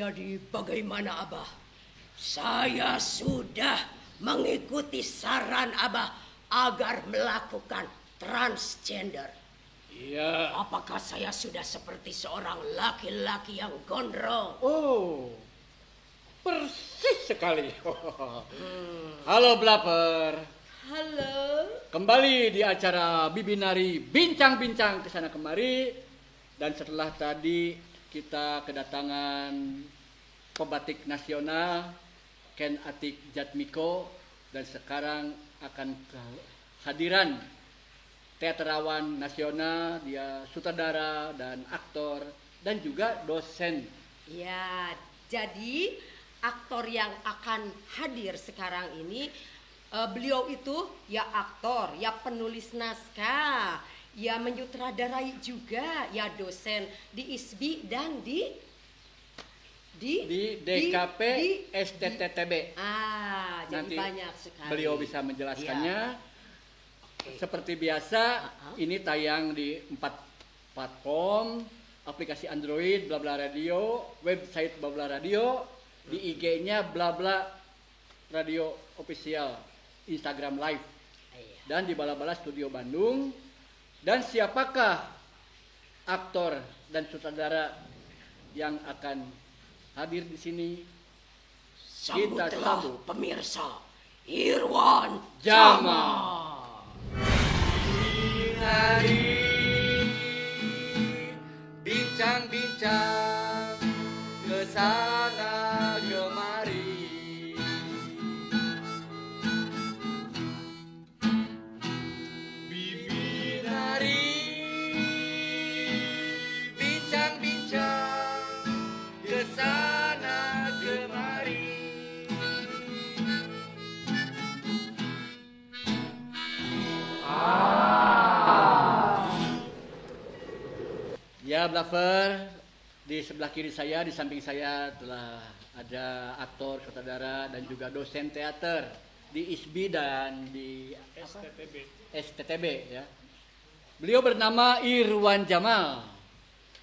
Speaker 1: Jadi bagaimana Abah? Saya sudah mengikuti saran Abah agar melakukan transgender.
Speaker 4: Iya.
Speaker 1: Apakah saya sudah seperti seorang laki-laki yang gondrong?
Speaker 4: Oh, persis sekali. Halo Blaper.
Speaker 1: Halo.
Speaker 4: Kembali di acara Bibinari bincang-bincang kesana kemari. Dan setelah tadi kita kedatangan pebatik nasional Ken Atik Jatmiko, dan sekarang akan kehadiran teaterawan nasional, dia sutradara dan aktor dan juga dosen.
Speaker 1: Ya, jadi aktor yang akan hadir sekarang ini, beliau itu ya aktor, ya penulis naskah, ya menyutradarai juga, ya dosen di ISBI dan di
Speaker 4: DKP STTTB.
Speaker 1: Jadi
Speaker 4: Nanti
Speaker 1: banyak sekali.
Speaker 4: beliau bisa menjelaskannya.
Speaker 1: Ya. Okay.
Speaker 4: Seperti biasa, ini tayang di 4 platform, aplikasi Android Blabla Radio, website Blabla Radio, di IG-nya Blabla Radio Official, Instagram Live, dan di Bala-Bala Studio Bandung. Dan siapakah aktor dan sutradara yang akan hadir di sini? Kita sambut
Speaker 1: pemirsa Irwan
Speaker 4: Jamal.
Speaker 2: Hari bincang-bincang kesana kemari. Bibinari bincang-bincang kesana kemari.
Speaker 4: Ya, Blaver, di sebelah kiri saya, di samping saya telah ada aktor, sutradara, dan juga dosen teater di ISBI dan di STTB ya. Beliau bernama Irwan Jamal.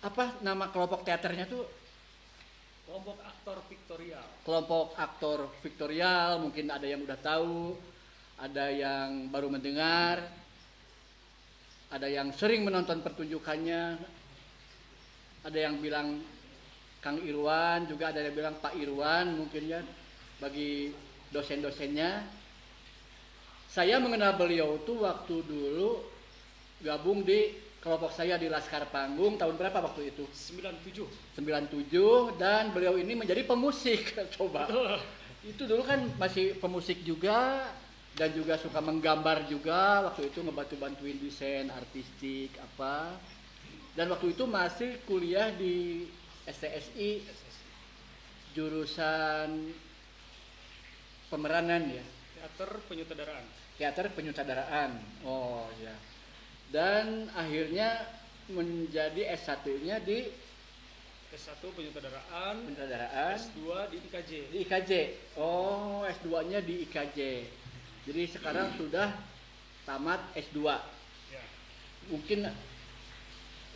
Speaker 4: Apa nama kelompok teaternya tuh?
Speaker 5: Kelompok aktor Victorial.
Speaker 4: Kelompok aktor Victorial, mungkin ada yang udah tahu, ada yang baru mendengar, ada yang sering menonton pertunjukannya, ada yang bilang Kang Irwan, juga ada yang bilang Pak Irwan mungkin ya, bagi dosen-dosennya. Saya mengenal beliau tuh waktu dulu gabung di kelompok saya di Laskar Panggung, tahun berapa waktu itu?
Speaker 5: 97.
Speaker 4: 97, dan beliau ini menjadi pemusik. Coba. Itu dulu kan masih pemusik juga, dan juga suka menggambar juga, waktu itu ngebantu-bantuin desain artistik apa. Dan waktu itu masih kuliah di STSI jurusan pemeranan ya.
Speaker 5: Teater penyutradaraan.
Speaker 4: Teater penyutradaraan. Oh ya. Dan akhirnya menjadi S1-nya di
Speaker 5: S1 penyutradaraan,
Speaker 4: penyutradaraan,
Speaker 5: S2 di IKJ.
Speaker 4: di IKJ. Oh, S2-nya di IKJ. Jadi sekarang sudah tamat S2.
Speaker 5: Ya.
Speaker 4: Mungkin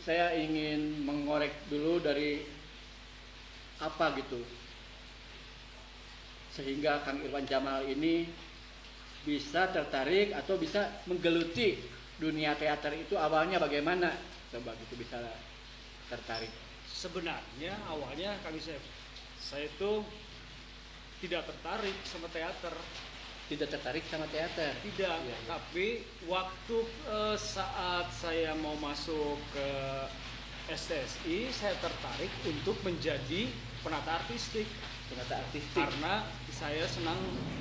Speaker 4: saya ingin mengorek dulu dari apa gitu, sehingga Kang Irwan Jamal ini bisa tertarik atau bisa menggeluti dunia teater itu, awalnya bagaimana? Coba gitu bisa tertarik.
Speaker 5: Sebenarnya awalnya Kang Yusef, saya itu tidak tertarik sama teater.
Speaker 4: Tidak tertarik sama teater?
Speaker 5: Tidak,
Speaker 4: Ya.
Speaker 5: tapi waktu saat saya mau masuk ke STSI, saya tertarik untuk menjadi penata artistik.
Speaker 4: Penata artistik.
Speaker 5: Karena saya senang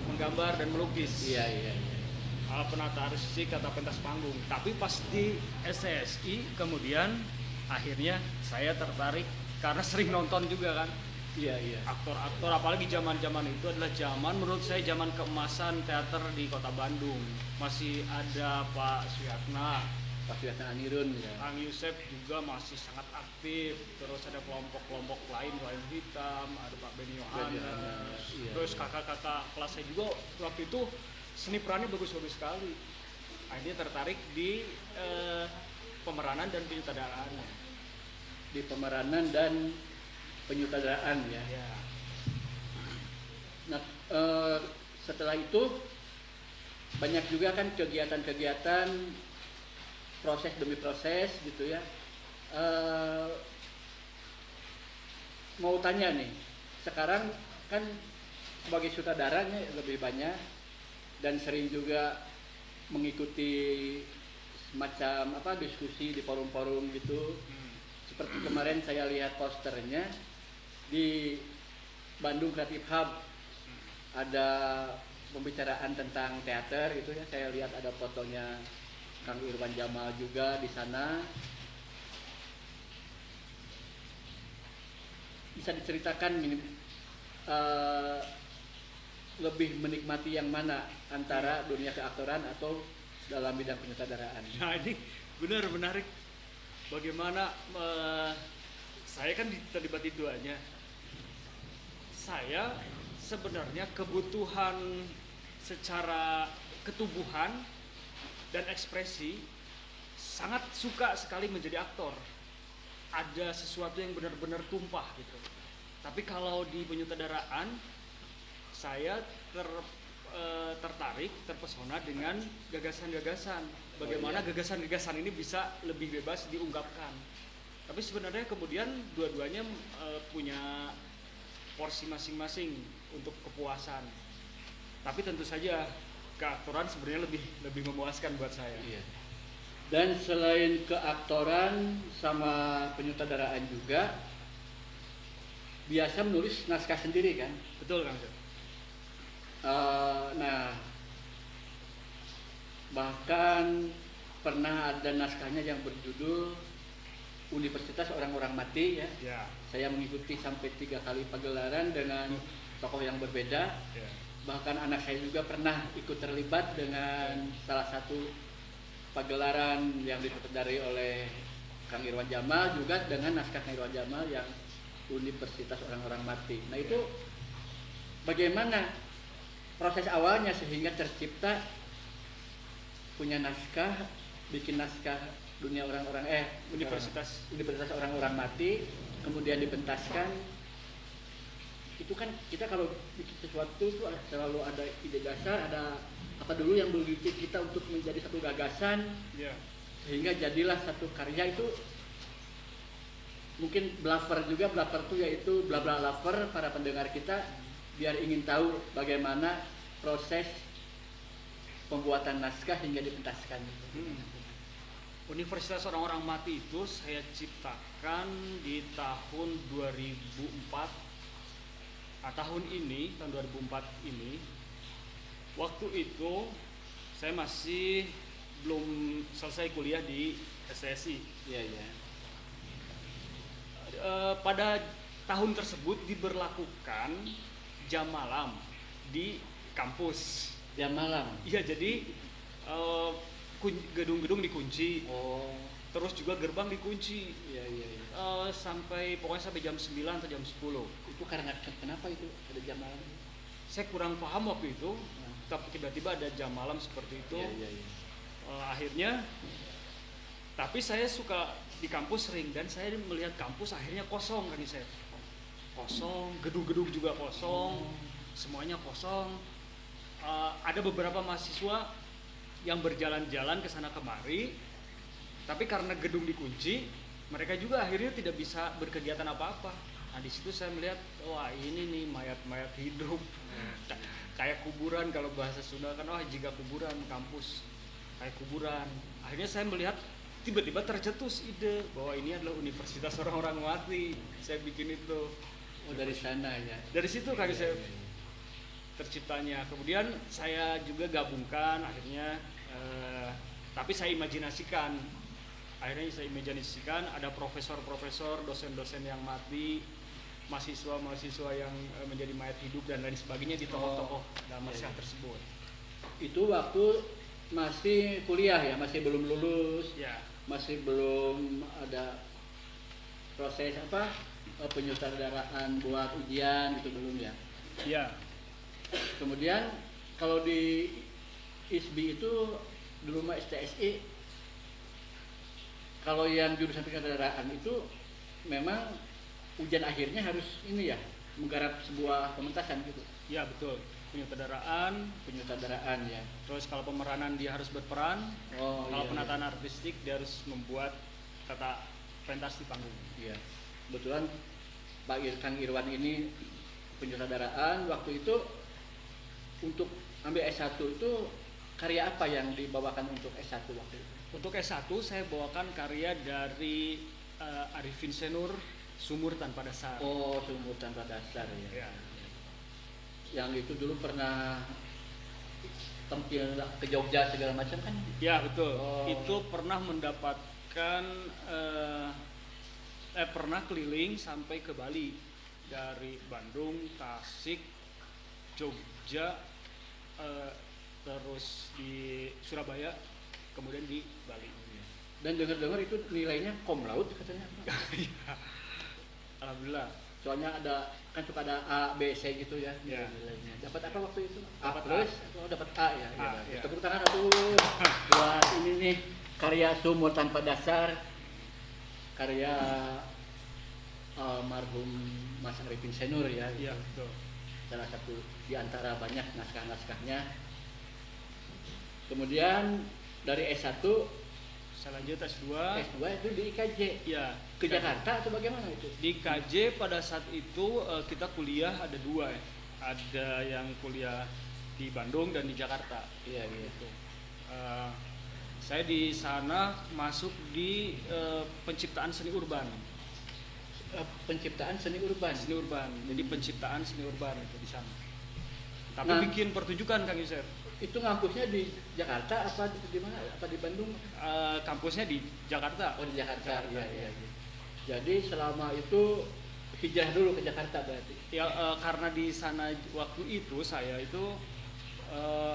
Speaker 5: menggambar dan melukis.
Speaker 4: Iya.
Speaker 5: Penata artistik atau pentas panggung. Tapi pas di STSI kemudian akhirnya saya tertarik karena sering nonton juga kan.
Speaker 4: Iya.
Speaker 5: Aktor-aktor, apalagi zaman-zaman itu adalah zaman, menurut saya zaman keemasan teater di Kota Bandung. Masih ada Pak Suyatna,
Speaker 4: Pak Suyatna Anirun ya.
Speaker 5: Kang Yusef juga masih sangat aktif. Terus ada kelompok-kelompok lain, Wayang Hitam, ada Pak Beni Yohanes.
Speaker 4: Iya.
Speaker 5: Terus kakak-kakak kelas saya juga waktu itu seni perannya bagus-bagus sekali. Akhirnya tertarik di pemeranan dan penyutradaraannya.
Speaker 4: Di pemeranan dan penyutradaraan ya.
Speaker 5: Ya.
Speaker 4: Nah, setelah itu banyak juga kan kegiatan-kegiatan proses demi proses gitu ya. Mau tanya nih, sekarang kan sebagai sutradaranya lebih banyak dan sering juga mengikuti semacam diskusi di forum-forum gitu. Seperti kemarin saya lihat posternya di Bandung Creative Hub, ada pembicaraan tentang teater gitu ya. Saya lihat ada fotonya Kang Irwan Jamal juga di sana. Bisa diceritakan lebih menikmati yang mana antara dunia keaktoran atau dalam bidang penyutradaraan?
Speaker 5: Nah, ini benar menarik. Bagaimana saya kan terlibat di duanya. Saya sebenarnya kebutuhan secara ketubuhan dan ekspresi sangat suka sekali menjadi aktor. Ada sesuatu yang benar-benar tumpah gitu. Tapi kalau di penyutradaraan saya tertarik, terpesona dengan gagasan-gagasan. Bagaimana gagasan-gagasan ini bisa lebih bebas diungkapkan. Tapi sebenarnya kemudian dua-duanya punya porsi masing-masing untuk kepuasan. Tapi tentu saja keaktoran sebenarnya lebih memuaskan buat saya.
Speaker 4: Iya. Dan selain keaktoran sama penyutradaraan juga biasa menulis naskah sendiri kan?
Speaker 5: Betul, Kang Sir.
Speaker 4: Nah, bahkan pernah ada naskahnya yang berjudul Universitas Orang-Orang Mati ya.
Speaker 5: Ya.
Speaker 4: Saya mengikuti sampai 3 kali pagelaran dengan tokoh yang berbeda.
Speaker 5: Ya.
Speaker 4: Bahkan anak saya juga pernah ikut terlibat dengan salah satu pagelaran yang disutradarai oleh Kang Irwan Jamal, juga dengan naskah Kang Irwan Jamal yang Universitas Orang-Orang Mati. Nah, itu bagaimana proses awalnya sehingga tercipta punya naskah, bikin naskah dunia Universitas Orang-Orang Mati, kemudian dipentaskan. Itu kan kita kalau bikin sesuatu itu selalu ada ide dasar, ada apa dulu yang berpikir kita untuk menjadi satu gagasan,
Speaker 5: Ya.
Speaker 4: sehingga jadilah satu karya. Itu mungkin bluffer itu yaitu bla bla lover para pendengar kita biar ingin tahu bagaimana proses pembuatan naskah hingga dipentaskan.
Speaker 5: Universitas Orang-Orang Mati itu saya ciptakan di tahun 2004. Tahun 2004 ini. Waktu itu saya masih belum selesai kuliah di STSI.
Speaker 4: Iya, iya.
Speaker 5: Pada tahun tersebut diberlakukan jam malam di kampus.
Speaker 4: Jam malam.
Speaker 5: Iya, jadi gedung-gedung dikunci.
Speaker 4: Oh.
Speaker 5: Terus juga gerbang dikunci.
Speaker 4: Iya, iya, iya.
Speaker 5: Pokoknya sampai jam 9 atau jam 10.
Speaker 4: Itu karena kenapa itu ada jam malam?
Speaker 5: Saya kurang paham waktu itu. Tapi tiba-tiba ada jam malam seperti itu.
Speaker 4: Iya, iya, iya.
Speaker 5: Akhirnya, tapi saya suka di kampus sering dan saya melihat kampus akhirnya kosong kan, Chef. Kosong, gedung-gedung juga kosong, semuanya kosong. Ada beberapa mahasiswa yang berjalan-jalan ke sana kemari, tapi karena gedung dikunci, mereka juga akhirnya tidak bisa berkegiatan apa-apa. Nah, di situ saya melihat, wah ini nih mayat-mayat hidup. Kayak kuburan kalau bahasa Sunda kan, jika kuburan kampus kayak kuburan. Akhirnya saya melihat tiba-tiba tercetus ide bahwa ini adalah Universitas Orang-Orang Mati. Saya bikin itu.
Speaker 4: Oh, dari sana ya.
Speaker 5: Dari situ kan saya terciptanya. Kemudian saya juga gabungkan akhirnya, tapi saya imajinasikan. Akhirnya saya imajinasikan ada profesor-profesor, dosen-dosen yang mati, mahasiswa-mahasiswa yang menjadi mayat hidup dan lain sebagainya di tokoh-tokoh dalam naskah tersebut.
Speaker 4: Itu waktu masih kuliah ya, masih belum lulus,
Speaker 5: Ya.
Speaker 4: masih belum ada proses penyutradaraan buat ujian gitu, belum ya.
Speaker 5: Ya.
Speaker 4: Kemudian kalau di ISBI itu di rumah STSI, kalau yang jurusan penyutradaraan itu memang ujian akhirnya harus ini ya, menggarap sebuah pementasan gitu.
Speaker 5: Ya betul, penyutradaraan.
Speaker 4: Penyutradaraan ya.
Speaker 5: Terus kalau pemeranan dia harus berperan.
Speaker 4: Oh,
Speaker 5: Kalau
Speaker 4: iya,
Speaker 5: penataan artistik dia harus membuat tata pentas di panggung.
Speaker 4: Iya. Kebetulan Kang Irwan ini penyutradaraan. Waktu itu untuk ambil S1 itu karya apa yang dibawakan untuk S1 waktu itu?
Speaker 5: Untuk S1 saya bawakan karya dari Arifin Senur, Sumur Tanpa Dasar.
Speaker 4: Oh, Sumur Tanpa Dasar ya.
Speaker 5: Ya.
Speaker 4: Yang itu dulu pernah tampil ke Jogja segala macam kan?
Speaker 5: Ya betul.
Speaker 4: Oh.
Speaker 5: Itu pernah mendapatkan pernah keliling sampai ke Bali, dari Bandung, Tasik, Jogja, terus di Surabaya, kemudian di Bali.
Speaker 4: Dan dengar-dengar itu nilainya cum laude katanya.
Speaker 5: Alhamdulillah.
Speaker 4: Soalnya ada kan suka ada A, B, C gitu ya,
Speaker 5: Ya.
Speaker 4: nilainya. Dapat apa waktu itu?
Speaker 5: Dapat
Speaker 4: A plus? Oh, dapat A ya.
Speaker 5: A,
Speaker 4: Ya.
Speaker 5: ya.
Speaker 4: Tepuk tangan atuh buat ini nih karya Sumur Tanpa Dasar, karya almarhum Mas Arifin Senur ya.
Speaker 5: Iya betul.
Speaker 4: Salah satu di antara banyak naskah-naskahnya. Kemudian dari S1,
Speaker 5: Saya lanjut S2.
Speaker 4: S2 itu di IKJ.
Speaker 5: Ya.
Speaker 4: Ke Jakarta atau bagaimana itu?
Speaker 5: Di KJ pada saat itu kita kuliah ada dua ya. Ada yang kuliah di Bandung dan di Jakarta.
Speaker 4: Iya, iya.
Speaker 5: Gitu. Saya di sana masuk di penciptaan seni urban.
Speaker 4: Penciptaan seni urban.
Speaker 5: Seni urban. Jadi penciptaan seni urban itu di sana. Tapi
Speaker 4: Nah.
Speaker 5: bikin pertunjukan Kang Yusef.
Speaker 4: Itu ngampusnya di Jakarta apa di mana? Apa di Bandung?
Speaker 5: Kampusnya di Jakarta.
Speaker 4: Oh, di Jakarta.
Speaker 5: Jakarta,
Speaker 4: Iya, iya. Jadi selama itu hijrah dulu ke Jakarta berarti.
Speaker 5: Ya karena di sana waktu itu saya itu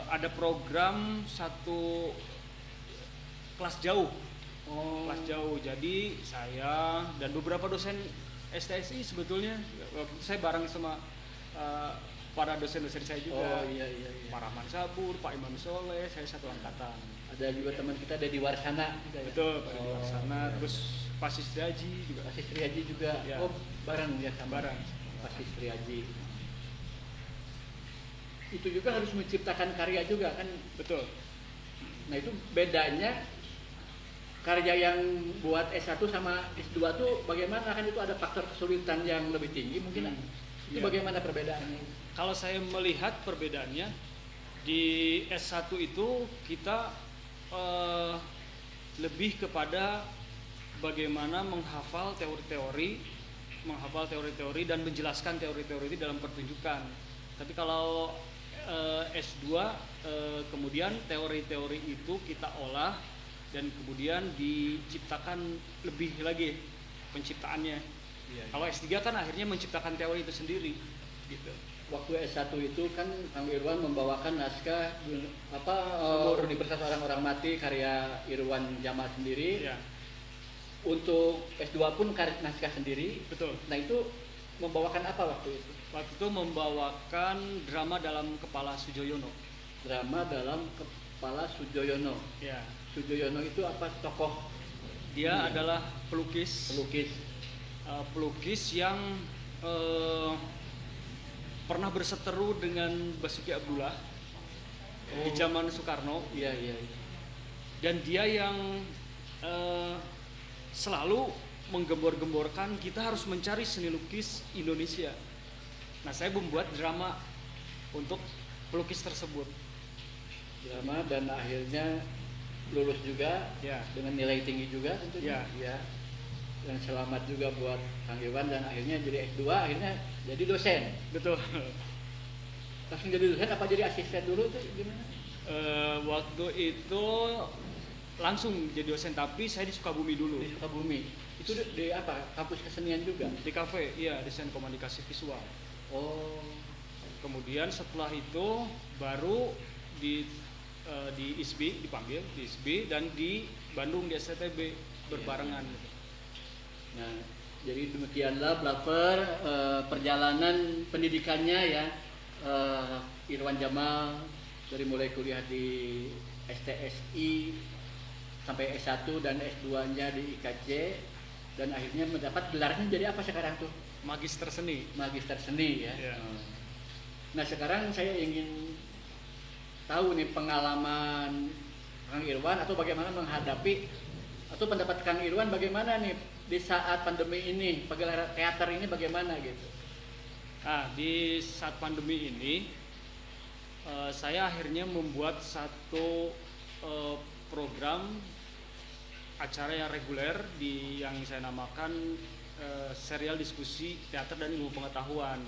Speaker 5: ada program satu kelas jauh.
Speaker 4: Oh.
Speaker 5: Kelas jauh. Jadi saya dan beberapa dosen STSI sebetulnya saya bareng sama para dosen-dosen saya juga.
Speaker 4: Oh, iya, iya, iya.
Speaker 5: Pak Rahman Sabur, Pak Imam Soleh, saya satu angkatan.
Speaker 4: Ada juga teman kita Dedi Warsana juga ya.
Speaker 5: Betul, Pak Dedi
Speaker 4: Oh,
Speaker 5: Warsana,
Speaker 4: iya.
Speaker 5: terus Pak Sisdaji juga.
Speaker 4: Pak Sistri Haji juga.
Speaker 5: Ya.
Speaker 4: Oh, bareng ya sama.
Speaker 5: Bareng.
Speaker 4: Pak Sistri Haji. Itu juga harus menciptakan karya juga kan.
Speaker 5: Betul.
Speaker 4: Nah, itu bedanya karya yang buat S1 sama S2 tuh bagaimana? Kan itu ada faktor kesulitan yang lebih tinggi mungkin. Itu
Speaker 5: Iya.
Speaker 4: bagaimana perbedaannya?
Speaker 5: Kalau saya melihat perbedaannya di S1 itu kita lebih kepada bagaimana menghafal teori-teori dan menjelaskan teori-teori itu dalam pertunjukan. Tapi kalau S2 kemudian teori-teori itu kita olah dan kemudian diciptakan lebih lagi penciptaannya.
Speaker 4: Iya.
Speaker 5: Kalau S3 kan akhirnya menciptakan teori itu sendiri gitu.
Speaker 4: Waktu S1 itu kan Kang Irwan membawakan naskah Universitas Orang-Orang Mati karya Irwan Jamal sendiri.
Speaker 5: Ya,
Speaker 4: Untuk S2 pun naskah sendiri.
Speaker 5: betul.
Speaker 4: Nah, itu membawakan apa waktu itu?
Speaker 5: Waktu itu membawakan drama dalam kepala Sujoyono.
Speaker 4: Drama dalam kepala Sujoyono.
Speaker 5: Ya,
Speaker 4: Sujoyono itu apa tokoh
Speaker 5: dia adalah pelukis
Speaker 4: pelukis?
Speaker 5: yang pernah berseteru dengan Basuki Abdullah di zaman Soekarno,
Speaker 4: Iya, iya.
Speaker 5: dan dia yang selalu menggembor-gemborkan kita harus mencari seni lukis Indonesia. Nah, saya membuat drama untuk pelukis tersebut.
Speaker 4: Drama dan akhirnya lulus juga
Speaker 5: Ya.
Speaker 4: dengan nilai tinggi juga tentunya.
Speaker 5: Ya.
Speaker 4: Ya. Dan selamat juga buat Kang Irwan dan akhirnya jadi S2, akhirnya jadi dosen.
Speaker 5: Betul.
Speaker 4: Langsung jadi dosen apa jadi asisten dulu tuh gimana?
Speaker 5: Waktu itu langsung jadi dosen, tapi saya di Sukabumi dulu.
Speaker 4: Di Sukabumi. Itu di apa? Kampus kesenian juga.
Speaker 5: Di kafe, iya, desain komunikasi visual.
Speaker 4: Oh.
Speaker 5: Kemudian setelah itu baru di ISBI dipanggil di ISBI dan di Bandung di STTB berbarengan. Gitu.
Speaker 4: Nah, jadi demikianlah Blaver perjalanan pendidikannya ya Irwan Jamal dari mulai kuliah di STSI sampai S1 dan S2-nya di IKJ dan akhirnya mendapat gelarnya jadi apa sekarang tuh?
Speaker 5: Magister seni.
Speaker 4: magister seni ya.
Speaker 5: Iya.
Speaker 4: Nah sekarang saya ingin tahu nih pengalaman Kang Irwan atau bagaimana menghadapi atau pendapat Kang Irwan bagaimana nih di saat pandemi ini, pagelaran teater ini bagaimana gitu.
Speaker 5: Nah, di saat pandemi ini saya akhirnya membuat satu program acara yang reguler yang saya namakan serial diskusi teater dan ilmu pengetahuan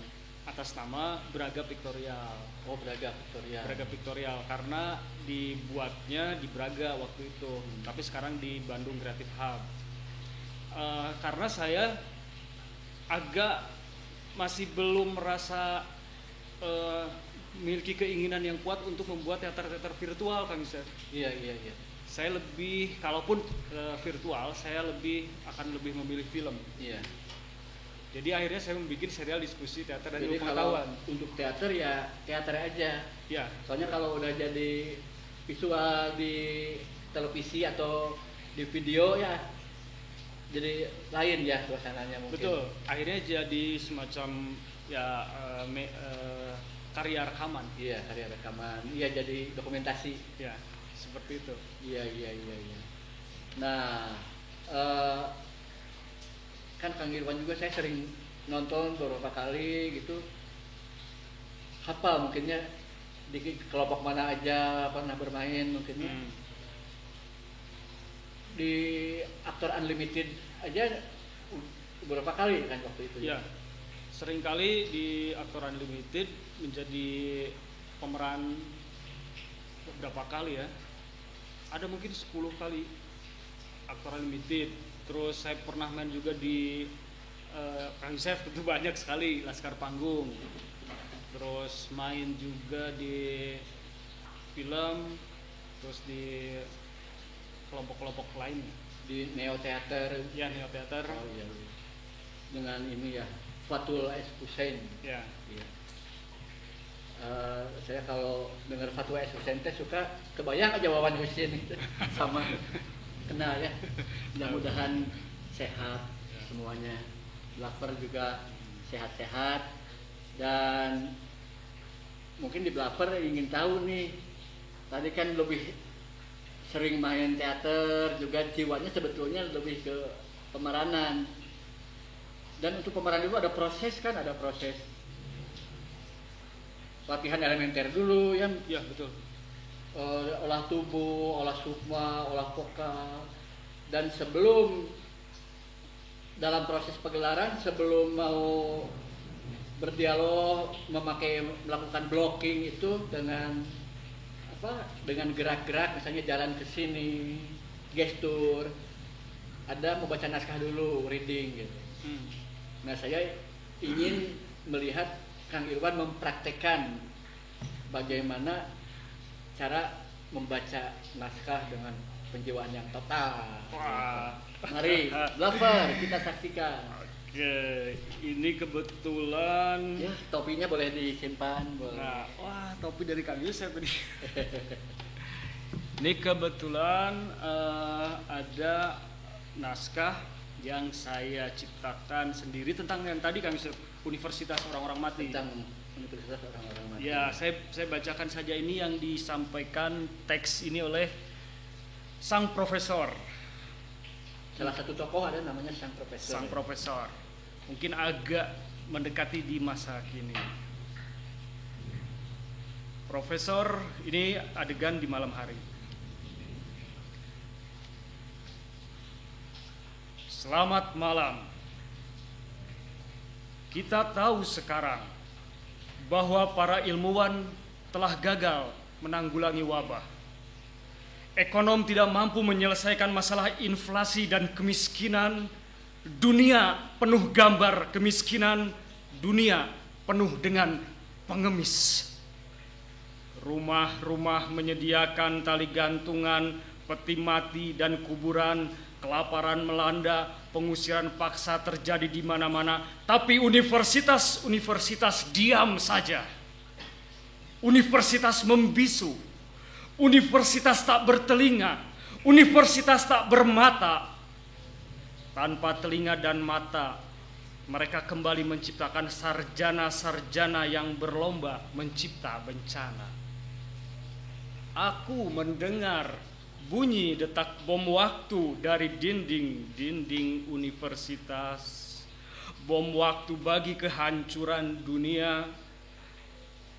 Speaker 5: atas nama Braga Pictorial.
Speaker 4: Oh, Braga Pictorial.
Speaker 5: Braga Pictorial karena dibuatnya di Braga waktu itu, tapi sekarang di Bandung Creative Hub. Karena saya agak masih belum merasa memiliki keinginan yang kuat untuk membuat teater-teater virtual, Kang Yusef.
Speaker 4: Iya.
Speaker 5: Saya lebih, kalaupun virtual, saya akan lebih memilih film.
Speaker 4: Iya.
Speaker 5: Jadi akhirnya saya membuat serial diskusi teater dan
Speaker 4: Jadi
Speaker 5: ilmu
Speaker 4: kalau
Speaker 5: pengetahuan.
Speaker 4: untuk teater ya teater aja.
Speaker 5: Ya,
Speaker 4: Soalnya kalau udah jadi visual di televisi atau di video ya jadi lain ya suasananya mungkin.
Speaker 5: betul. Akhirnya jadi semacam ya karya rekaman.
Speaker 4: Iya, karya rekaman. Iya, jadi dokumentasi.
Speaker 5: Ya, seperti itu.
Speaker 4: Iya. Nah, kan Kang Irwan juga saya sering nonton beberapa kali gitu. Hafal mungkinnya di kelompok mana aja pernah bermain mungkinnya. Di Aktor Unlimited aja beberapa kali kan waktu itu.
Speaker 5: Ya, seringkali di Aktor Unlimited menjadi pemeran beberapa kali ya. Ada mungkin 10 kali Aktor Unlimited. Terus saya pernah main juga di Kang Yusef, tentu banyak sekali Laskar Panggung. Terus main juga di film, terus di kelompok-kelompok lain.
Speaker 4: Di Neo Theater.
Speaker 5: Ya, Neo Theater.
Speaker 4: Oh iya. Dengan ini ya, Fatul S. Hussein.
Speaker 5: Ya.
Speaker 4: Iya. Saya kalau dengar Fatul S. Hussein teh suka kebayang aja Wawan Husin gitu. Sama kenal ya. Mudah-mudahan sehat semuanya. Blackper juga sehat-sehat. Dan mungkin di Blackper ingin tahu nih, tadi kan lebih sering main teater, juga jiwanya sebetulnya lebih ke pemeranan. Dan untuk pemeran itu ada proses kan, ada proses latihan elementer dulu ya.
Speaker 5: Ya, betul.
Speaker 4: Olah tubuh, olah sukma, olah vokal. Dan sebelum dalam proses pagelaran, sebelum mau berdialog, melakukan blocking itu dengan dengan gerak-gerak, misalnya jalan ke sini, gestur, ada membaca naskah dulu, reading gitu. Nah, saya ingin melihat Kang Irwan mempraktekkan bagaimana cara membaca naskah dengan penjiwaan yang total.
Speaker 5: Wah.
Speaker 4: Mari, Blackper, kita saksikan.
Speaker 5: Oke, ini kebetulan.
Speaker 4: Ya, topinya boleh disimpan, boleh.
Speaker 5: Nah, wah, topi dari Kang Yusef ini. Ini kebetulan ada naskah yang saya ciptakan sendiri tentang yang tadi Kang Yusef, Universitas Orang-Orang Mati.
Speaker 4: Tentang Universitas Orang-Orang Mati.
Speaker 5: Ya, saya bacakan saja ini yang disampaikan teks ini oleh sang profesor.
Speaker 4: Salah satu tokoh ada namanya Sang Profesor.
Speaker 5: Sang profesor. Mungkin agak mendekati di masa kini. Profesor, ini adegan di malam hari. Selamat malam. Kita tahu sekarang bahwa para ilmuwan telah gagal menanggulangi wabah. Ekonom tidak mampu menyelesaikan masalah inflasi dan kemiskinan. Dunia penuh gambar kemiskinan, dunia penuh dengan pengemis. Rumah-rumah menyediakan tali gantungan, peti mati dan kuburan. Kelaparan melanda, pengusiran paksa terjadi di mana-mana. Tapi universitas diam saja. Universitas membisu. Universitas tak bertelinga. Universitas tak bermata. Tanpa telinga dan mata, mereka kembali menciptakan sarjana-sarjana yang berlomba mencipta bencana. Aku mendengar bunyi detak bom waktu dari dinding-dinding universitas. Bom waktu bagi kehancuran dunia.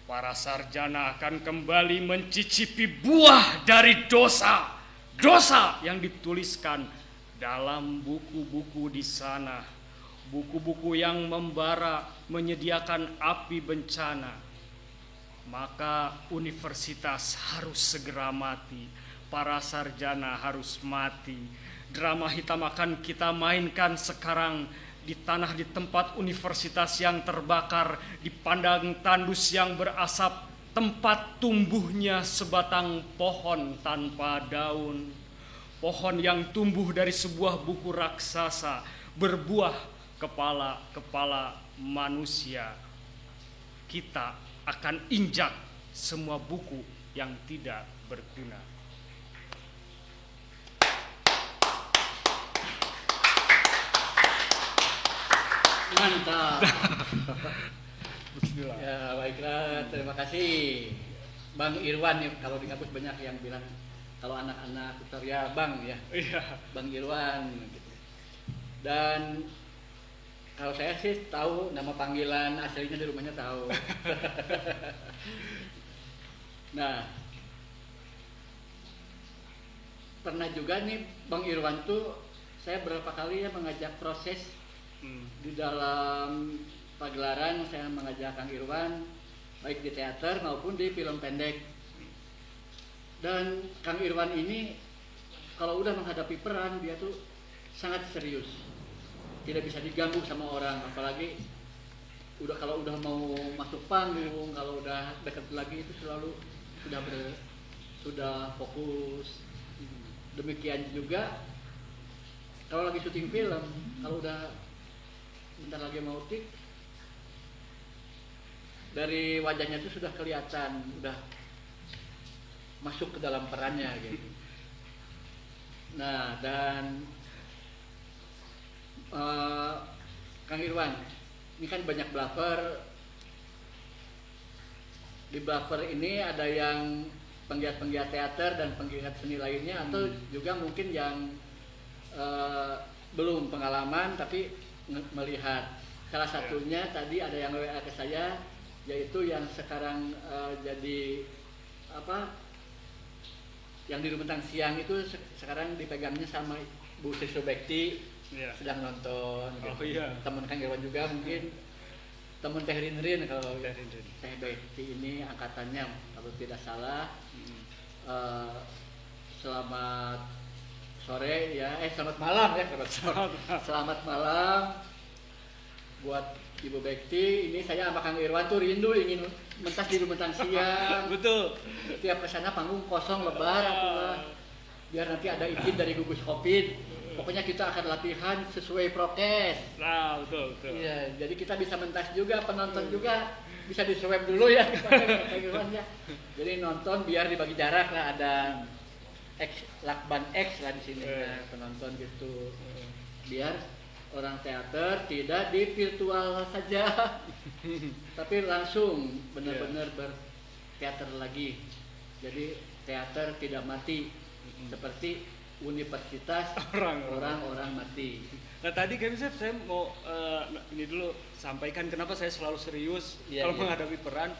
Speaker 5: Para sarjana akan kembali mencicipi buah dari dosa. Dosa yang dituliskan dalam buku-buku di sana. Buku-buku yang membara menyediakan api bencana. Maka universitas harus segera mati. Para sarjana harus mati. Drama hitam akan kita mainkan sekarang di tanah di tempat universitas yang terbakar, di padang tandus yang berasap, tempat tumbuhnya sebatang pohon tanpa daun. Pohon yang tumbuh dari sebuah buku raksasa, berbuah kepala-kepala manusia. Kita akan injak semua buku yang tidak berguna.
Speaker 4: Mantap.
Speaker 5: Begitulah.
Speaker 4: Ya baiklah, terima kasih Bang Irwan. Kalau di kampus banyak yang bilang kalau anak-anak ya Bang ya,
Speaker 5: Iya.
Speaker 4: Bang Irwan gitu. Dan kalau saya sih tahu nama panggilan aslinya di rumahnya tahu. Nah, pernah juga nih Bang Irwan tuh saya berapa kali ya mengajak proses di dalam pagelaran. Saya mengajak Kang Irwan baik di teater maupun di film pendek. Dan Kang Irwan ini kalau udah menghadapi peran dia tuh sangat serius, tidak bisa diganggu sama orang, apalagi kalau udah mau masuk panggung, kalau udah deket lagi itu selalu sudah fokus. Demikian juga kalau lagi syuting film, kalau udah bentar lagi mau tik, dari wajahnya itu sudah kelihatan, udah masuk ke dalam perannya gitu. Nah, dan Kang Irwan, ini kan banyak bluffer. Di bluffer ini ada yang penggiat-penggiat teater dan penggiat seni lainnya, atau juga mungkin yang belum pengalaman tapi melihat. Salah satunya tadi ada yang WA ke saya, yaitu yang sekarang jadi yang di Rumetang Siang itu sekarang dipegangnya sama Bu Siswa Bekti.
Speaker 5: Iya.
Speaker 4: Sedang nonton gitu.
Speaker 5: Oh iya.
Speaker 4: Teman Kang Irwan juga mungkin, teman Teh Rinrin. Kalau
Speaker 5: Teh Rinrin.
Speaker 4: Teh Bekti ini angkatannya kalau tidak salah. Selamat sore ya, selamat malam ya, selamat malam buat Ibu Bekti. Ini saya sama Kang Irwan tuh rindu ingin mentas di Rumetang Siang.
Speaker 5: Betul.
Speaker 4: Tiap kesana panggung kosong lebar atulah. Biar nanti ada izin dari gugus Covid. Pokoknya kita akan latihan sesuai prokes.
Speaker 5: Nah, betul.
Speaker 4: Iya, jadi kita bisa mentas juga, penonton juga bisa di swab dulu ya. Ya. Jadi nonton biar dibagi jarak lah, ada lakban X lah di sini nah, penonton gitu. Biar orang teater tidak di virtual saja, tapi langsung benar-benar berteater lagi. Jadi teater tidak mati seperti universitas orang-orang mati.
Speaker 5: Nah tadi kan saya mau ini dulu sampaikan kenapa saya selalu serius kalau menghadapi peran.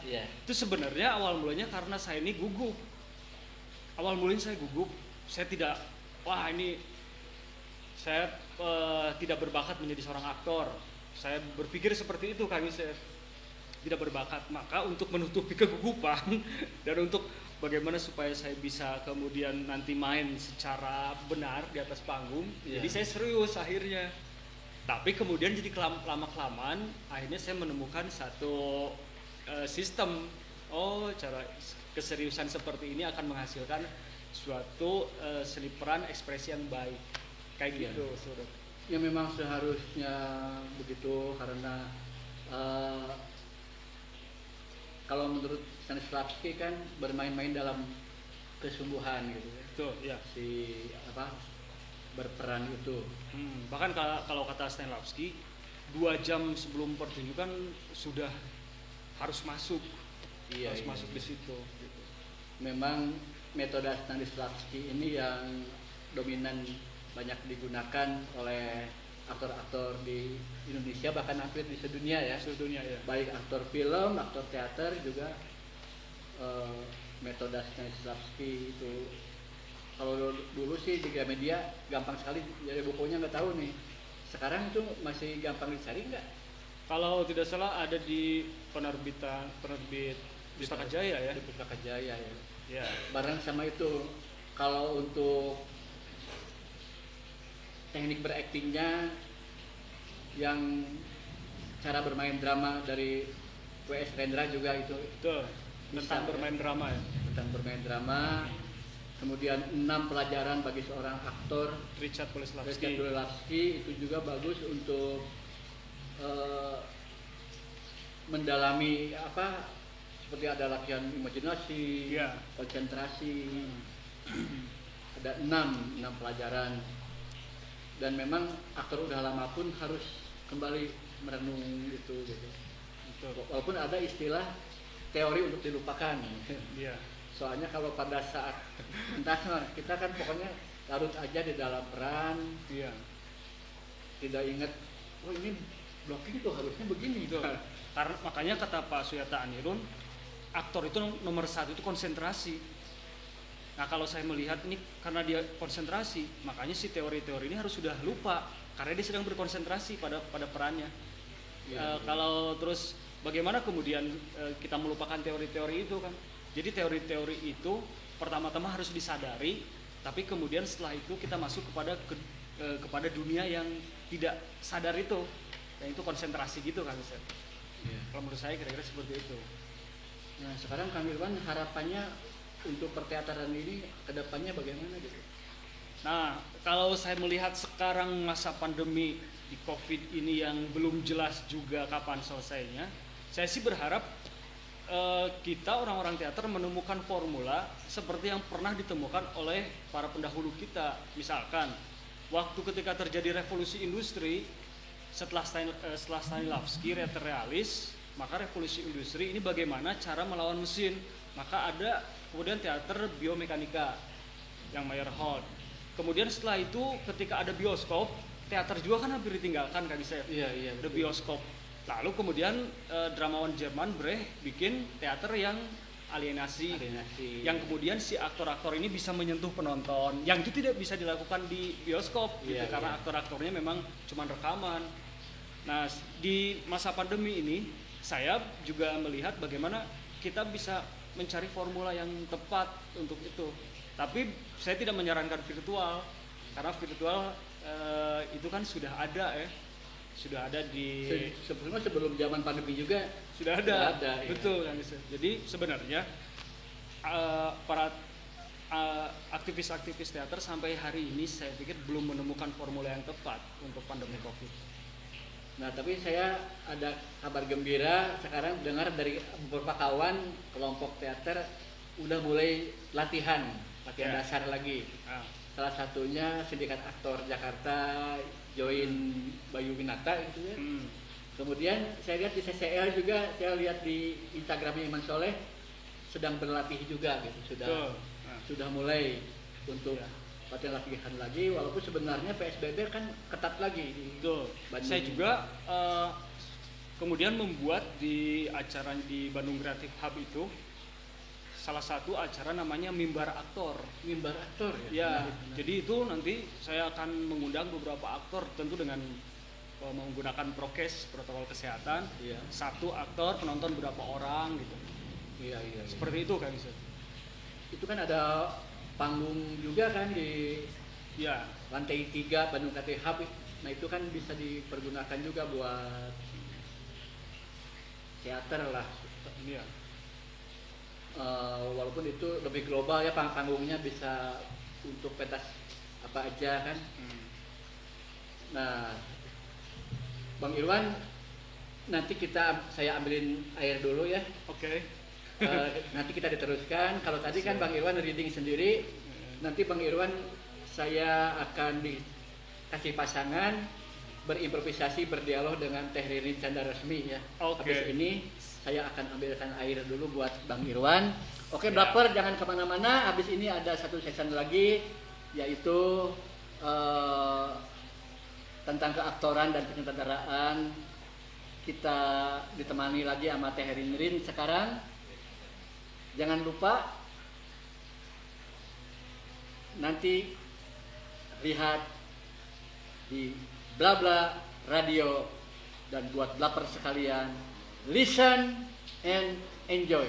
Speaker 5: Itu sebenarnya awal mulanya karena saya ini gugup. Awal mulanya saya gugup, saya tidak, saya tidak berbakat menjadi seorang aktor. Saya berpikir seperti itu Kang Yusef, tidak berbakat. Maka untuk menutupi kegugupan dan untuk bagaimana supaya saya bisa kemudian nanti main secara benar di atas panggung, jadi saya serius akhirnya. Tapi kemudian jadi lama-kelamaan akhirnya saya menemukan satu sistem. Cara keseriusan seperti ini akan menghasilkan suatu seni peran ekspresi yang baik kayak gitu.
Speaker 4: Ya memang seharusnya begitu, karena kalau menurut Stanislavski kan bermain-main dalam kesungguhan gitu ya.
Speaker 5: Betul, ya.
Speaker 4: Berperan itu.
Speaker 5: Bahkan kalau kata Stanislavski, 2 jam sebelum pertunjukan sudah harus masuk,
Speaker 4: Iya,
Speaker 5: harus
Speaker 4: iya.
Speaker 5: masuk di situ. Gitu.
Speaker 4: Memang metode Stanislavski ini yang dominan banyak digunakan oleh aktor-aktor di Indonesia, bahkan hampir di sedunia ya.
Speaker 5: Sedunia ya.
Speaker 4: Baik aktor film, aktor teater juga metode Stanislavski itu. Kalau dulu sih di Gramedia gampang sekali jadi bukunya, nggak tahu nih. Sekarang itu masih gampang dicari nggak?
Speaker 5: Kalau tidak salah ada di penerbit Pustaka Jaya ya.
Speaker 4: Di Pustaka Jaya ya.
Speaker 5: Ya.
Speaker 4: Bareng sama itu, kalau untuk teknik beraktingnya yang cara bermain drama dari W.S. Rendra juga itu
Speaker 5: Betul. Tentang
Speaker 4: Bisa,
Speaker 5: bermain drama ya.
Speaker 4: tentang bermain drama. Kemudian 6 pelajaran bagi seorang aktor
Speaker 5: Richard
Speaker 4: Richard
Speaker 5: Boleslavski.
Speaker 4: Boleslavski itu juga bagus untuk mendalami apa, seperti ada latihan imajinasi,
Speaker 5: Iya.
Speaker 4: konsentrasi. Ada 6 pelajaran, dan memang aktor udah lama pun harus kembali merenung gitu.
Speaker 5: Betul.
Speaker 4: Walaupun ada istilah teori untuk dilupakan.
Speaker 5: Iya.
Speaker 4: Soalnya kalau pada saat entah, kita kan pokoknya larut aja di dalam peran,
Speaker 5: Iya.
Speaker 4: tidak ingat, oh ini blocking tuh harusnya begini.
Speaker 5: Betul. Karena makanya kata Pak Suyata Anirun, aktor itu nomor 1 itu konsentrasi. Nah kalau saya melihat ini karena dia konsentrasi, makanya si teori-teori ini harus sudah lupa karena dia sedang berkonsentrasi pada perannya.
Speaker 4: Iya, iya.
Speaker 5: Kalau terus bagaimana kemudian kita melupakan teori-teori itu kan? Jadi teori-teori itu pertama-tama harus disadari, tapi kemudian setelah itu kita masuk kepada dunia yang tidak sadar itu, yang itu konsentrasi gitu kan, Ustaz.
Speaker 4: Iya.
Speaker 5: Kalau menurut saya kira-kira seperti itu.
Speaker 4: Nah sekarang Kang Irwan harapannya untuk perteateran ini kedepannya bagaimana gitu?
Speaker 5: Nah, kalau saya melihat sekarang masa pandemi di COVID ini yang belum jelas juga kapan selesainya, saya sih berharap kita orang-orang teater menemukan formula seperti yang pernah ditemukan oleh para pendahulu kita. Misalkan, waktu ketika terjadi revolusi industri, setelah Stanislavski realis, maka revolusi industri ini bagaimana cara melawan mesin. Maka ada kemudian teater biomekanika yang Meyerhold. Kemudian setelah itu ketika ada bioskop, teater juga kan hampir ditinggalkan Kak Gisef.
Speaker 4: Iya, iya.
Speaker 5: The bioskop. Lalu kemudian dramawan Jerman Brecht bikin teater yang alienasi. Yang kemudian si aktor-aktor ini bisa menyentuh penonton, yang itu tidak bisa dilakukan di bioskop gitu,
Speaker 4: Iya,
Speaker 5: karena
Speaker 4: iya.
Speaker 5: aktor-aktornya memang cuma rekaman. Nah, di masa pandemi ini saya juga melihat bagaimana kita bisa mencari formula yang tepat untuk itu. Tapi saya tidak menyarankan virtual, karena virtual itu kan sudah ada ya. Sudah ada di
Speaker 4: Sebelumnya sebelum zaman pandemi juga
Speaker 5: sudah ada,
Speaker 4: ya.
Speaker 5: betul kan. Jadi sebenarnya para aktivis-aktivis teater sampai hari ini saya pikir belum menemukan formula yang tepat untuk pandemi COVID.
Speaker 4: Nah, tapi saya ada kabar gembira sekarang dengar dari beberapa kawan kelompok teater udah mulai latihan
Speaker 5: Ya.
Speaker 4: dasar lagi.
Speaker 5: Nah,
Speaker 4: Salah satunya Sindikat Aktor Jakarta join Bayu Winata itu ya. Kemudian saya lihat di CCL juga, saya lihat di Instagramnya Iman Soleh sedang berlatih juga gitu,
Speaker 5: betul. Nah,
Speaker 4: sudah mulai untuk
Speaker 5: Ya.
Speaker 4: latihan lagi, walaupun sebenarnya PSBB kan ketat lagi.
Speaker 5: betul.
Speaker 4: Bandung.
Speaker 5: Saya juga kemudian membuat di acara di Bandung Creative Hub itu salah satu acara namanya Mimbar Aktor.
Speaker 4: Mimbar aktor ya.
Speaker 5: Ya,
Speaker 4: Menarik.
Speaker 5: jadi itu nanti saya akan mengundang beberapa aktor tentu dengan menggunakan prokes, protokol kesehatan.
Speaker 4: Iya.
Speaker 5: Satu aktor penonton berapa orang gitu.
Speaker 4: Iya, iya, iya.
Speaker 5: Seperti itu kan bisa.
Speaker 4: Itu kan ada panggung juga kan di
Speaker 5: Ya,
Speaker 4: lantai 3 Bandung Creative Hub. Nah itu kan bisa dipergunakan juga buat teater lah.
Speaker 5: iya.
Speaker 4: Walaupun itu lebih global ya, panggungnya bisa untuk pentas apa aja kan. Nah, Bang Irwan, nanti saya ambilin air dulu ya.
Speaker 5: Oke.
Speaker 4: Nanti kita diteruskan. Kalau tadi kan Bang Irwan reading sendiri, nanti Bang Irwan saya akan dikasih pasangan berimprovisasi, berdialog dengan Teh Ririn Canda Resmi ya.
Speaker 5: Oke.
Speaker 4: Habis ini saya akan ambilkan air dulu buat Bang Irwan. Oke,
Speaker 5: Siap.
Speaker 4: Blaper jangan kemana-mana. Habis ini ada satu session lagi, yaitu tentang keaktoran dan penyutradaraan. Kita ditemani lagi sama Teh Ririn sekarang. Jangan lupa nanti lihat di Blabla Radio, dan buat Blaper sekalian, listen and enjoy.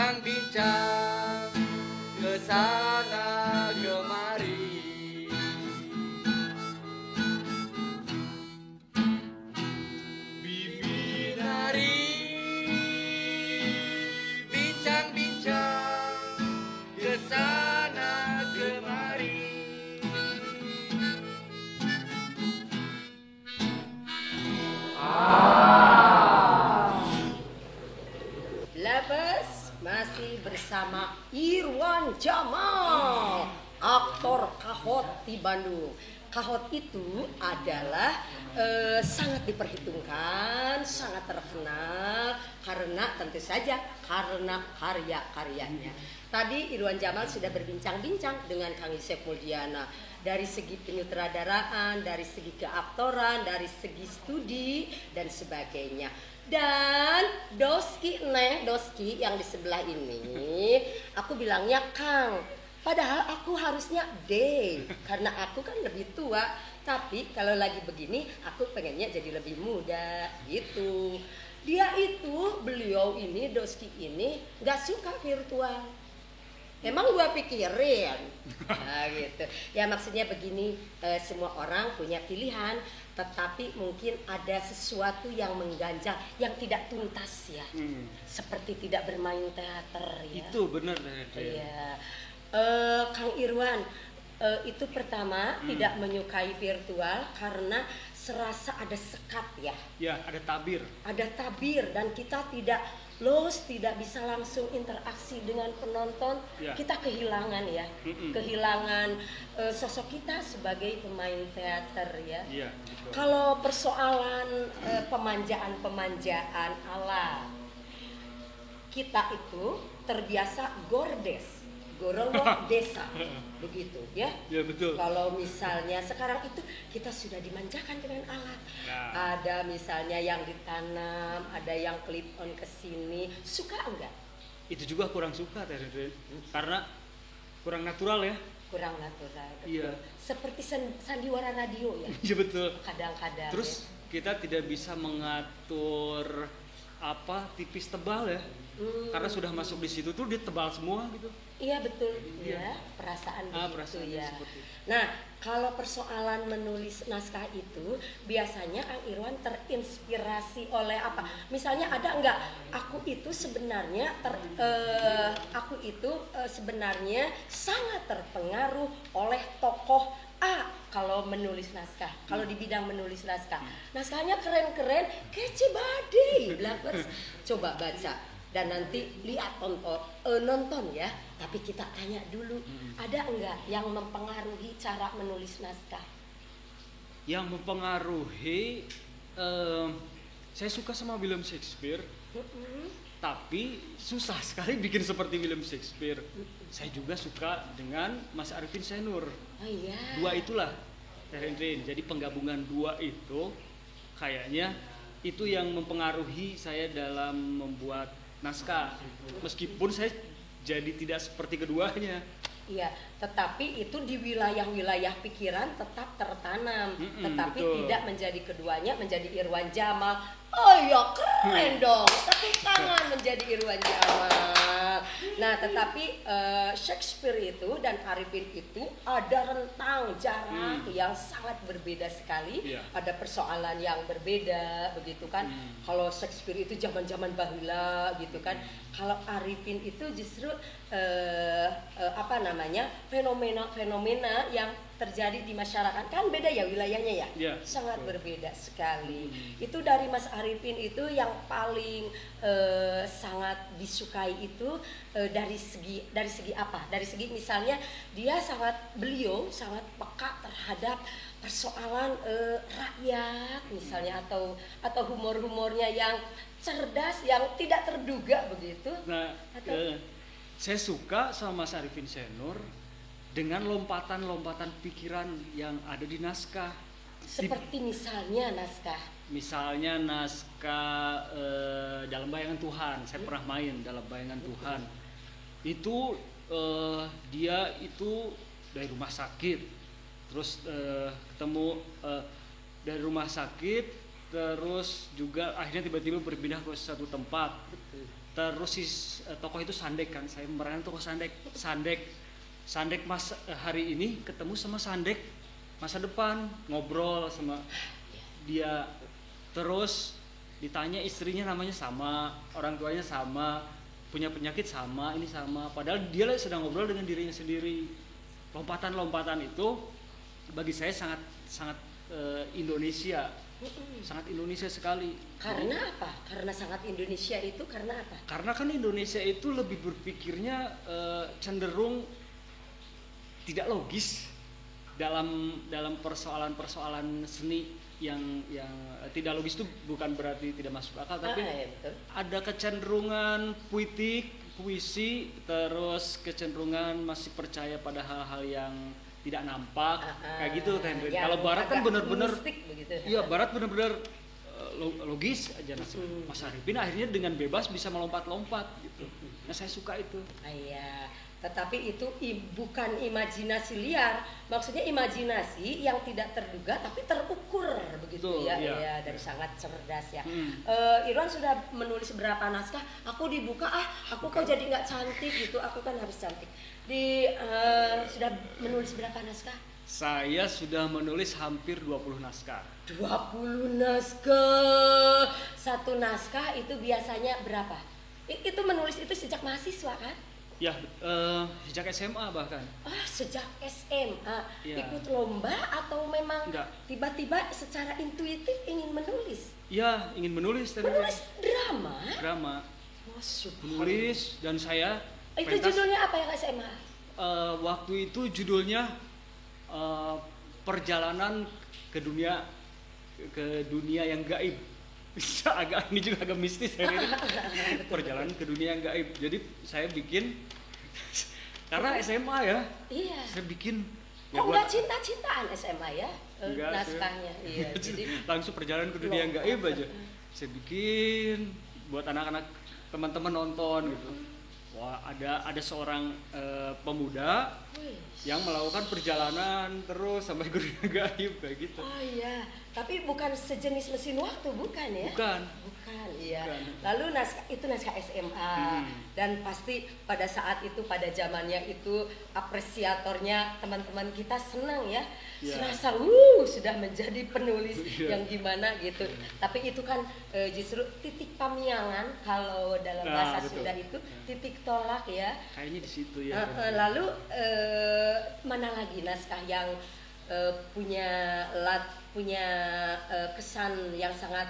Speaker 2: bincang-bincang kesana kemari. Bimbing hari bincang-bincang kesana kemari.
Speaker 1: Labas masih bersama Irwan Jamal, aktor Kahot di Bandung. Kahot itu adalah sangat diperhitungkan, sangat terkenal karena tentu saja karena karya-karyanya. Tadi Irwan Jamal sudah berbincang-bincang dengan Kang Yosef Muldiana dari segi penyutradaraan, dari segi keaktoran, dari segi studi dan sebagainya. Dan Doski yang di sebelah ini, aku bilangnya Kang. Padahal aku harusnya D, karena aku kan lebih tua. Tapi kalau lagi begini, aku pengennya jadi lebih muda, gitu. Beliau ini, Doski ini, gak suka virtual. Emang gua pikirin, nah, gitu. Ya maksudnya begini, semua orang punya pilihan, tetapi mungkin ada sesuatu yang mengganjal, yang tidak tuntas ya, seperti tidak bermain teater ya.
Speaker 5: Itu benar
Speaker 1: Iya. Kang Irwan, itu pertama tidak menyukai virtual karena serasa ada sekat ya.
Speaker 5: Ya, ada tabir.
Speaker 1: Ada tabir dan kita tidak bisa langsung interaksi dengan penonton.
Speaker 5: Ya.
Speaker 1: Kita kehilangan ya, kehilangan sosok kita sebagai pemain teater ya.
Speaker 5: Iya, betul.
Speaker 1: Kalau persoalan pemanjaan ala kita itu terbiasa gordes, gorowo desa, begitu ya.
Speaker 5: Ya, betul.
Speaker 1: Kalau misalnya sekarang itu kita sudah dimanjakan dengan alat.
Speaker 5: Nah.
Speaker 1: Ada misalnya yang ditanam, ada yang clip on ke sini. Suka enggak?
Speaker 5: Itu juga kurang suka Teh, karena kurang natural ya.
Speaker 1: Kurang natural. Betul.
Speaker 5: Iya.
Speaker 1: Seperti sandiwara radio ya.
Speaker 5: Iya, betul.
Speaker 1: Kadang-kadang.
Speaker 5: Terus kita tidak bisa mengatur tipis tebal ya. Karena sudah masuk di situ tuh dia tebal semua gitu.
Speaker 1: Iya betul,
Speaker 5: Iya.
Speaker 1: ya perasaan begitu
Speaker 5: Perasaannya
Speaker 1: ya.
Speaker 5: seperti itu.
Speaker 1: Nah, kalau persoalan menulis naskah itu biasanya Kang Irwan terinspirasi oleh apa? Misalnya ada enggak? Aku itu sebenarnya sebenarnya sangat terpengaruh oleh tokoh A kalau menulis naskah. Kalau di bidang menulis naskah, naskahnya keren-keren, kece badai, blabers. Coba baca. Dan nanti lihat nonton ya, tapi kita tanya dulu, ada enggak yang mempengaruhi cara menulis naskah?
Speaker 5: Yang mempengaruhi, saya suka sama William Shakespeare, tapi susah sekali bikin seperti William Shakespeare. Saya juga suka dengan Mas Arifin Senur.
Speaker 1: Oh iya.
Speaker 5: Dua itulah, Teh Hendrin. Jadi penggabungan dua itu kayaknya itu yang mempengaruhi saya dalam membuat naskah. Meskipun saya jadi tidak seperti keduanya.
Speaker 1: Iya, tetapi itu di wilayah-wilayah pikiran tetap tertanam, tetapi
Speaker 5: betul.
Speaker 1: tidak menjadi keduanya, menjadi Irwan Jamal. Oh ya keren dong, tepuk tangan menjadi Irwan Jamal. Nah, tetapi Shakespeare itu dan Arifin itu ada rentang jarak yang sangat berbeda sekali.
Speaker 5: Iya.
Speaker 1: Ada persoalan yang berbeda, begitu kan? Kalau Shakespeare itu zaman-zaman bahula, gitu kan? Kalau Arifin itu justru fenomena-fenomena yang terjadi di masyarakat kan beda ya wilayahnya ya,
Speaker 5: Ya,
Speaker 1: sangat
Speaker 5: betul.
Speaker 1: berbeda sekali. Itu dari Mas Arifin itu yang paling sangat disukai itu dari segi apa? Dari segi misalnya beliau sangat peka terhadap persoalan rakyat misalnya atau humor-humornya yang cerdas yang tidak terduga begitu.
Speaker 5: Nah, saya suka sama Mas Arifin Senur dengan lompatan-lompatan pikiran yang ada di naskah.
Speaker 1: Seperti misalnya naskah.
Speaker 5: Misalnya naskah Dalam Bayangan Tuhan, saya pernah main Dalam Bayangan Tuhan. Itu dia itu dari rumah sakit, terus ketemu dari rumah sakit terus juga akhirnya tiba-tiba berpindah ke satu tempat. Terus si tokoh itu Sandek kan, saya memerankan tokoh Sandek hari ini ketemu sama Sandek masa depan, ngobrol sama dia, terus ditanya istrinya namanya sama, orang tuanya sama, punya penyakit sama, ini sama, padahal dia sedang ngobrol dengan dirinya sendiri. Lompatan-lompatan itu bagi saya sangat Indonesia, sangat Indonesia sekali.
Speaker 1: Karena apa? Karena sangat Indonesia itu karena apa?
Speaker 5: Karena kan Indonesia itu lebih berpikirnya cenderung tidak logis dalam persoalan-persoalan seni yang tidak logis itu bukan berarti tidak masuk akal, tapi
Speaker 1: ya, betul.
Speaker 5: ada kecenderungan puisi, terus kecenderungan masih percaya pada hal-hal yang tidak nampak, kayak gitu kan. Kalau Barat kan benar-benar, iya Barat benar-benar logis aja. Mas Arifin akhirnya dengan bebas bisa melompat-lompat gitu. Nah saya suka itu.
Speaker 1: Iya. Tetapi itu bukan imajinasi liar, maksudnya imajinasi yang tidak terduga tapi terukur begitu. Betul, ya, iya. Dan sangat cerdas ya. Irwan sudah menulis berapa naskah? Aku dibuka, aku kok jadi nggak cantik gitu, aku kan harus cantik. Sudah menulis berapa naskah?
Speaker 5: Saya sudah menulis hampir 20 naskah.
Speaker 1: 20 naskah. Satu naskah itu biasanya berapa? Itu menulis itu sejak mahasiswa kan?
Speaker 5: Ya, sejak SMA bahkan.
Speaker 1: Sejak SMA.
Speaker 5: Ya.
Speaker 1: Ikut lomba atau memang
Speaker 5: Enggak.
Speaker 1: tiba-tiba secara intuitif ingin menulis?
Speaker 5: Ya, ingin menulis.
Speaker 1: Menulis drama?
Speaker 5: Drama.
Speaker 1: Subhanallah.
Speaker 5: Menulis, dan saya
Speaker 1: Itu judulnya apa yang SMA?
Speaker 5: Waktu itu judulnya Perjalanan ke dunia yang gaib. Agak ini juga agak mistis hari ini. Perjalanan ke dunia yang gaib. Jadi saya bikin karena SMA ya.
Speaker 1: Iya.
Speaker 5: Saya bikin.
Speaker 1: Kok nggak cinta-cintaan SMA ya?
Speaker 5: Enggak,
Speaker 1: naskahnya. Iya. Jadi
Speaker 5: langsung perjalanan ke dunia yang gaib aja. Saya bikin buat anak-anak teman-teman nonton gitu. Wah, ada seorang pemuda yang melakukan perjalanan terus sampai ke dunia gaib kayak gitu.
Speaker 1: Oh iya, tapi bukan sejenis mesin waktu, bukan ya?
Speaker 5: Bukan,
Speaker 1: iya.
Speaker 5: Bukan.
Speaker 1: Lalu naskah SMA dan pasti pada saat itu, pada zamannya itu apresiatornya teman-teman kita senang ya. Serasa sudah menjadi penulis yang gimana gitu. Tapi itu kan justru titik pamiangan kalau dalam bahasa Sunda itu titik tolak ya.
Speaker 5: Kayaknya di situ ya.
Speaker 1: Lalu mana lagi naskah yang punya kesan yang sangat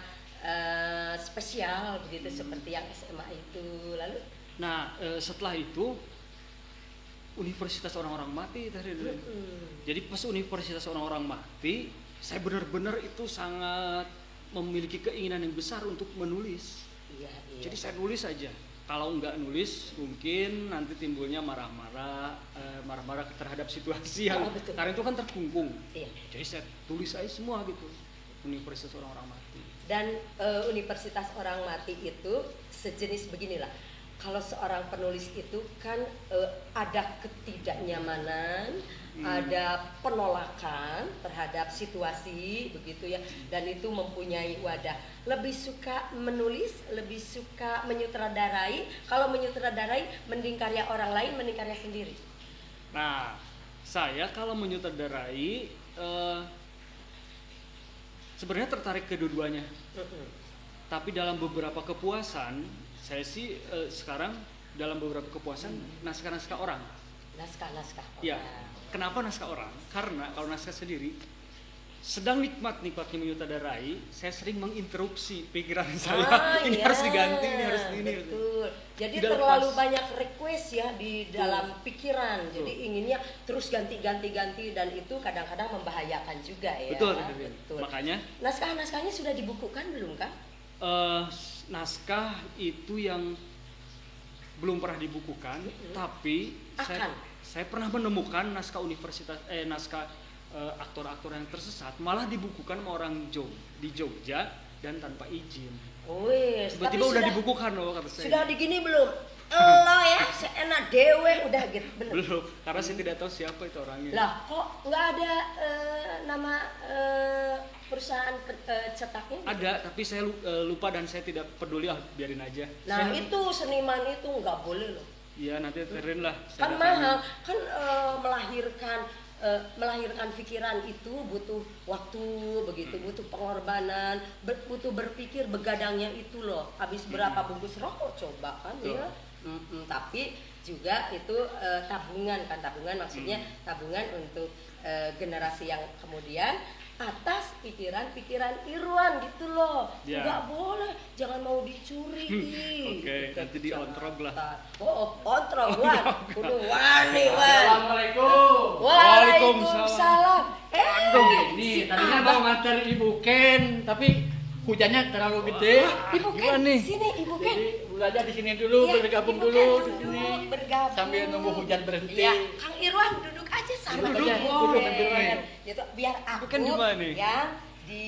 Speaker 1: spesial begitu seperti yang SMA itu. Lalu
Speaker 5: setelah itu Universitas Orang-Orang Mati tadi. Jadi pas Universitas Orang-Orang Mati, saya benar-benar itu sangat memiliki keinginan yang besar untuk menulis.
Speaker 1: Iya.
Speaker 5: Jadi saya nulis aja. Kalau nggak nulis, mungkin nanti timbulnya marah-marah terhadap situasi yang karena itu kan terkungkung.
Speaker 1: Iya.
Speaker 5: Jadi saya tulis aja semua gitu. Universitas Orang-Orang Mati.
Speaker 1: Dan Universitas Orang Mati itu sejenis beginilah. Kalau seorang penulis itu kan ada ketidaknyamanan, ada penolakan terhadap situasi begitu ya, dan itu mempunyai wadah. Lebih suka menulis, lebih suka menyutradarai. Kalau menyutradarai, mending karya orang lain, mending karya sendiri.
Speaker 5: Nah, saya kalau menyutradarai sebenarnya tertarik kedua-duanya. Tapi dalam beberapa kepuasan, saya sih sekarang dalam beberapa kepuasan naskah-naskah orang.
Speaker 1: Naskah-naskah orang.
Speaker 5: Ya, kenapa naskah orang? Karena kalau naskah sendiri sedang nikmatnya menyutradarai, saya sering menginterupsi pikiran saya. Ini harus diganti, ini harus ini.
Speaker 1: Betul. Jadi
Speaker 5: tidak
Speaker 1: terlalu
Speaker 5: lepas.
Speaker 1: banyak request ya di dalam pikiran. Jadi inginnya terus ganti dan itu kadang-kadang membahayakan juga ya.
Speaker 5: Betul. Makanya
Speaker 1: naskah-naskahnya sudah dibukukan belum Kang?
Speaker 5: Naskah itu yang belum pernah dibukukan, tapi saya pernah menemukan naskah aktor-aktor yang tersesat malah dibukukan sama orang di Jogja dan tanpa izin. Tiba-tiba udah dibukukan loh kata saya.
Speaker 1: Sudah digini belum? Lo ya, seenak dewe udah gitu bener.
Speaker 5: Belum, karena saya tidak tahu siapa itu orangnya.
Speaker 1: Lah kok nggak ada nama perusahaan cetaknya?
Speaker 5: Ada, tapi saya lupa dan saya tidak peduli, biarin aja.
Speaker 1: Nah itu seniman itu nggak boleh loh.
Speaker 5: Iya, nanti terin lah.
Speaker 1: Kan mahal, kan melahirkan pikiran itu butuh waktu, begitu butuh pengorbanan, butuh berpikir begadangnya itu loh. Habis berapa bungkus rokok coba kan ya. Tapi juga itu tabungan maksudnya tabungan untuk generasi yang kemudian atas pikiran-pikiran Irwan gitu loh. Nggak boleh, jangan mau dicuri.
Speaker 5: Oke, nanti diontrog lah.
Speaker 1: Ontrog Wan. Kudu wani Wan.
Speaker 4: Assalamualaikum.
Speaker 1: Waalaikumsalam.
Speaker 4: Ini tadinya mau nganter Ibu Ken, tapi hujannya terlalu gede.
Speaker 1: Ibu Ken, sini Ibu Ken.
Speaker 4: Jadi Bu aja di sini dulu,
Speaker 1: Ya,
Speaker 4: bergabung
Speaker 1: Ibu
Speaker 4: dulu
Speaker 1: Ken
Speaker 4: di sini.
Speaker 1: bergabung.
Speaker 4: Sambil nunggu hujan berhenti.
Speaker 1: Iya, Kang Irwan duduk aja sama
Speaker 4: Duduk aja,
Speaker 1: Ibu
Speaker 4: duduk,
Speaker 1: Ken.
Speaker 4: duduk.
Speaker 1: Gitu, biar aku
Speaker 5: Ken di mana nih?
Speaker 1: yang di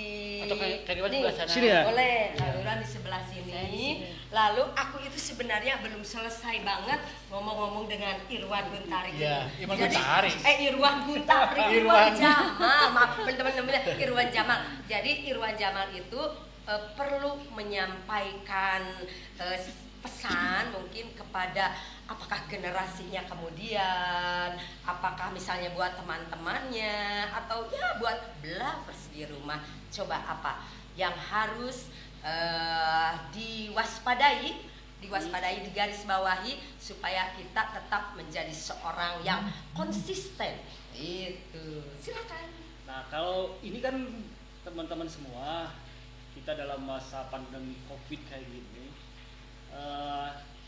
Speaker 4: Atau Kang Irwan
Speaker 1: nih,
Speaker 4: sebelah sana.
Speaker 5: Sini ya?
Speaker 1: Boleh, Kang Irwan di sebelah sini. Lalu aku itu sebenarnya belum selesai banget ngomong-ngomong dengan Irwan Guntari.
Speaker 4: Iya, Irwan
Speaker 1: Jadi-
Speaker 4: Guntari.
Speaker 1: Irwan Guntari, Irwan
Speaker 4: Irwan.
Speaker 1: Jamal. Maaf teman-teman, Irwan Jamal. Jadi Irwan Jamal itu perlu menyampaikan pesan mungkin kepada apakah generasinya kemudian, apakah misalnya buat teman-temannya atau ya buat belovers di rumah. Coba apa yang harus diwaspadai, digarisbawahi supaya kita tetap menjadi seorang yang konsisten. Itu. Silakan.
Speaker 5: Nah, kalau ini kan teman-teman semua, kita dalam masa pandemi COVID kayak gini,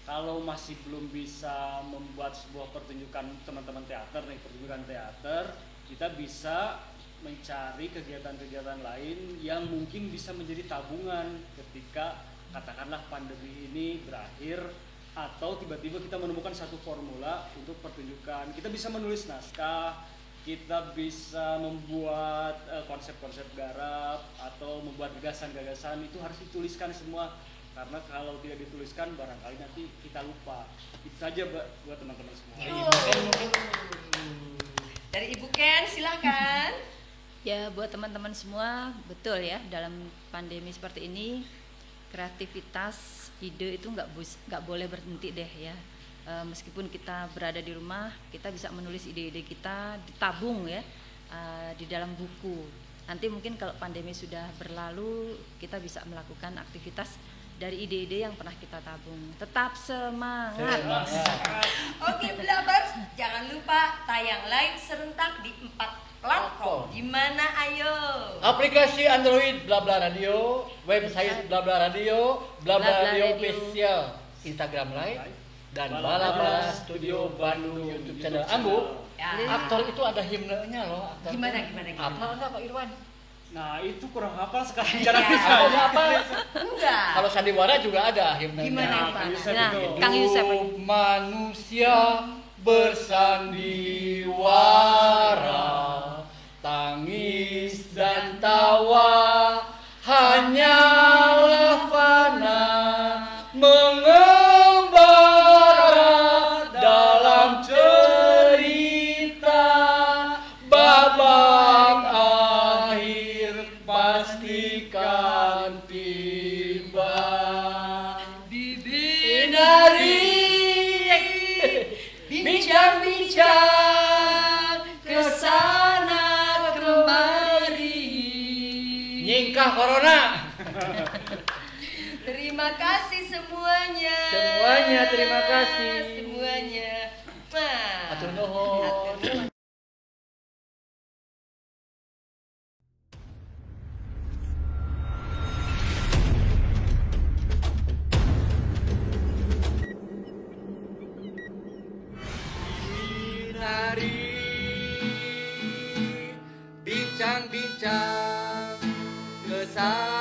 Speaker 5: kalau masih belum bisa membuat sebuah pertunjukan teman-teman teater nih, pertunjukan teater, kita bisa mencari kegiatan-kegiatan lain yang mungkin bisa menjadi tabungan ketika katakanlah pandemi ini berakhir, atau tiba-tiba kita menemukan satu formula untuk pertunjukan. Kita bisa menulis naskah, kita bisa membuat konsep-konsep garap atau membuat gagasan-gagasan. Itu harus dituliskan semua, karena kalau tidak dituliskan barangkali nanti kita lupa. Itu saja buat teman-teman semua.
Speaker 1: Dari Ibu Ken silakan.
Speaker 3: Ya, buat teman-teman semua, betul ya, dalam pandemi seperti ini kreativitas, ide itu nggak boleh berhenti deh ya. Meskipun kita berada di rumah, kita bisa menulis ide-ide kita, ditabung ya di dalam buku. Nanti mungkin kalau pandemi sudah berlalu, kita bisa melakukan aktivitas dari ide-ide yang pernah kita tabung. Tetap semangat.
Speaker 1: Oke, Belovers, jangan lupa tayang live serentak di 4 platform. Di mana ayo?
Speaker 4: Aplikasi Android Blabla Radio, website Blabla Radio, Blabla Radio official, Instagram Live, dan Balabala Studio Bandung YouTube channel. Ambu,
Speaker 1: Ya.
Speaker 4: aktor itu ada himnenya loh. Aktor.
Speaker 1: Gimana?
Speaker 4: Apa enggak Pak Irwan?
Speaker 5: Nah, itu kurang hafal sekarang.
Speaker 1: Iya.
Speaker 4: Apa apa?
Speaker 1: Enggak.
Speaker 4: Kalau sandiwara juga ada himnenya.
Speaker 1: Gimana?
Speaker 5: Kang Yusef
Speaker 3: Nah,
Speaker 5: itu.
Speaker 3: Kang Yusef.
Speaker 4: Hidup manusia bersandiwara, tangis dan tawa hanyalah fana, mengembara dalam cerita, babak akhir pastikan tiba. Binari bincang-bincang kesana kemari, nyingkah corona.
Speaker 1: Terima kasih semuanya.
Speaker 4: Semuanya, terima kasih.
Speaker 1: Semuanya. Nah,
Speaker 4: Atur nuhun.
Speaker 2: Binari bincang-bincang kesana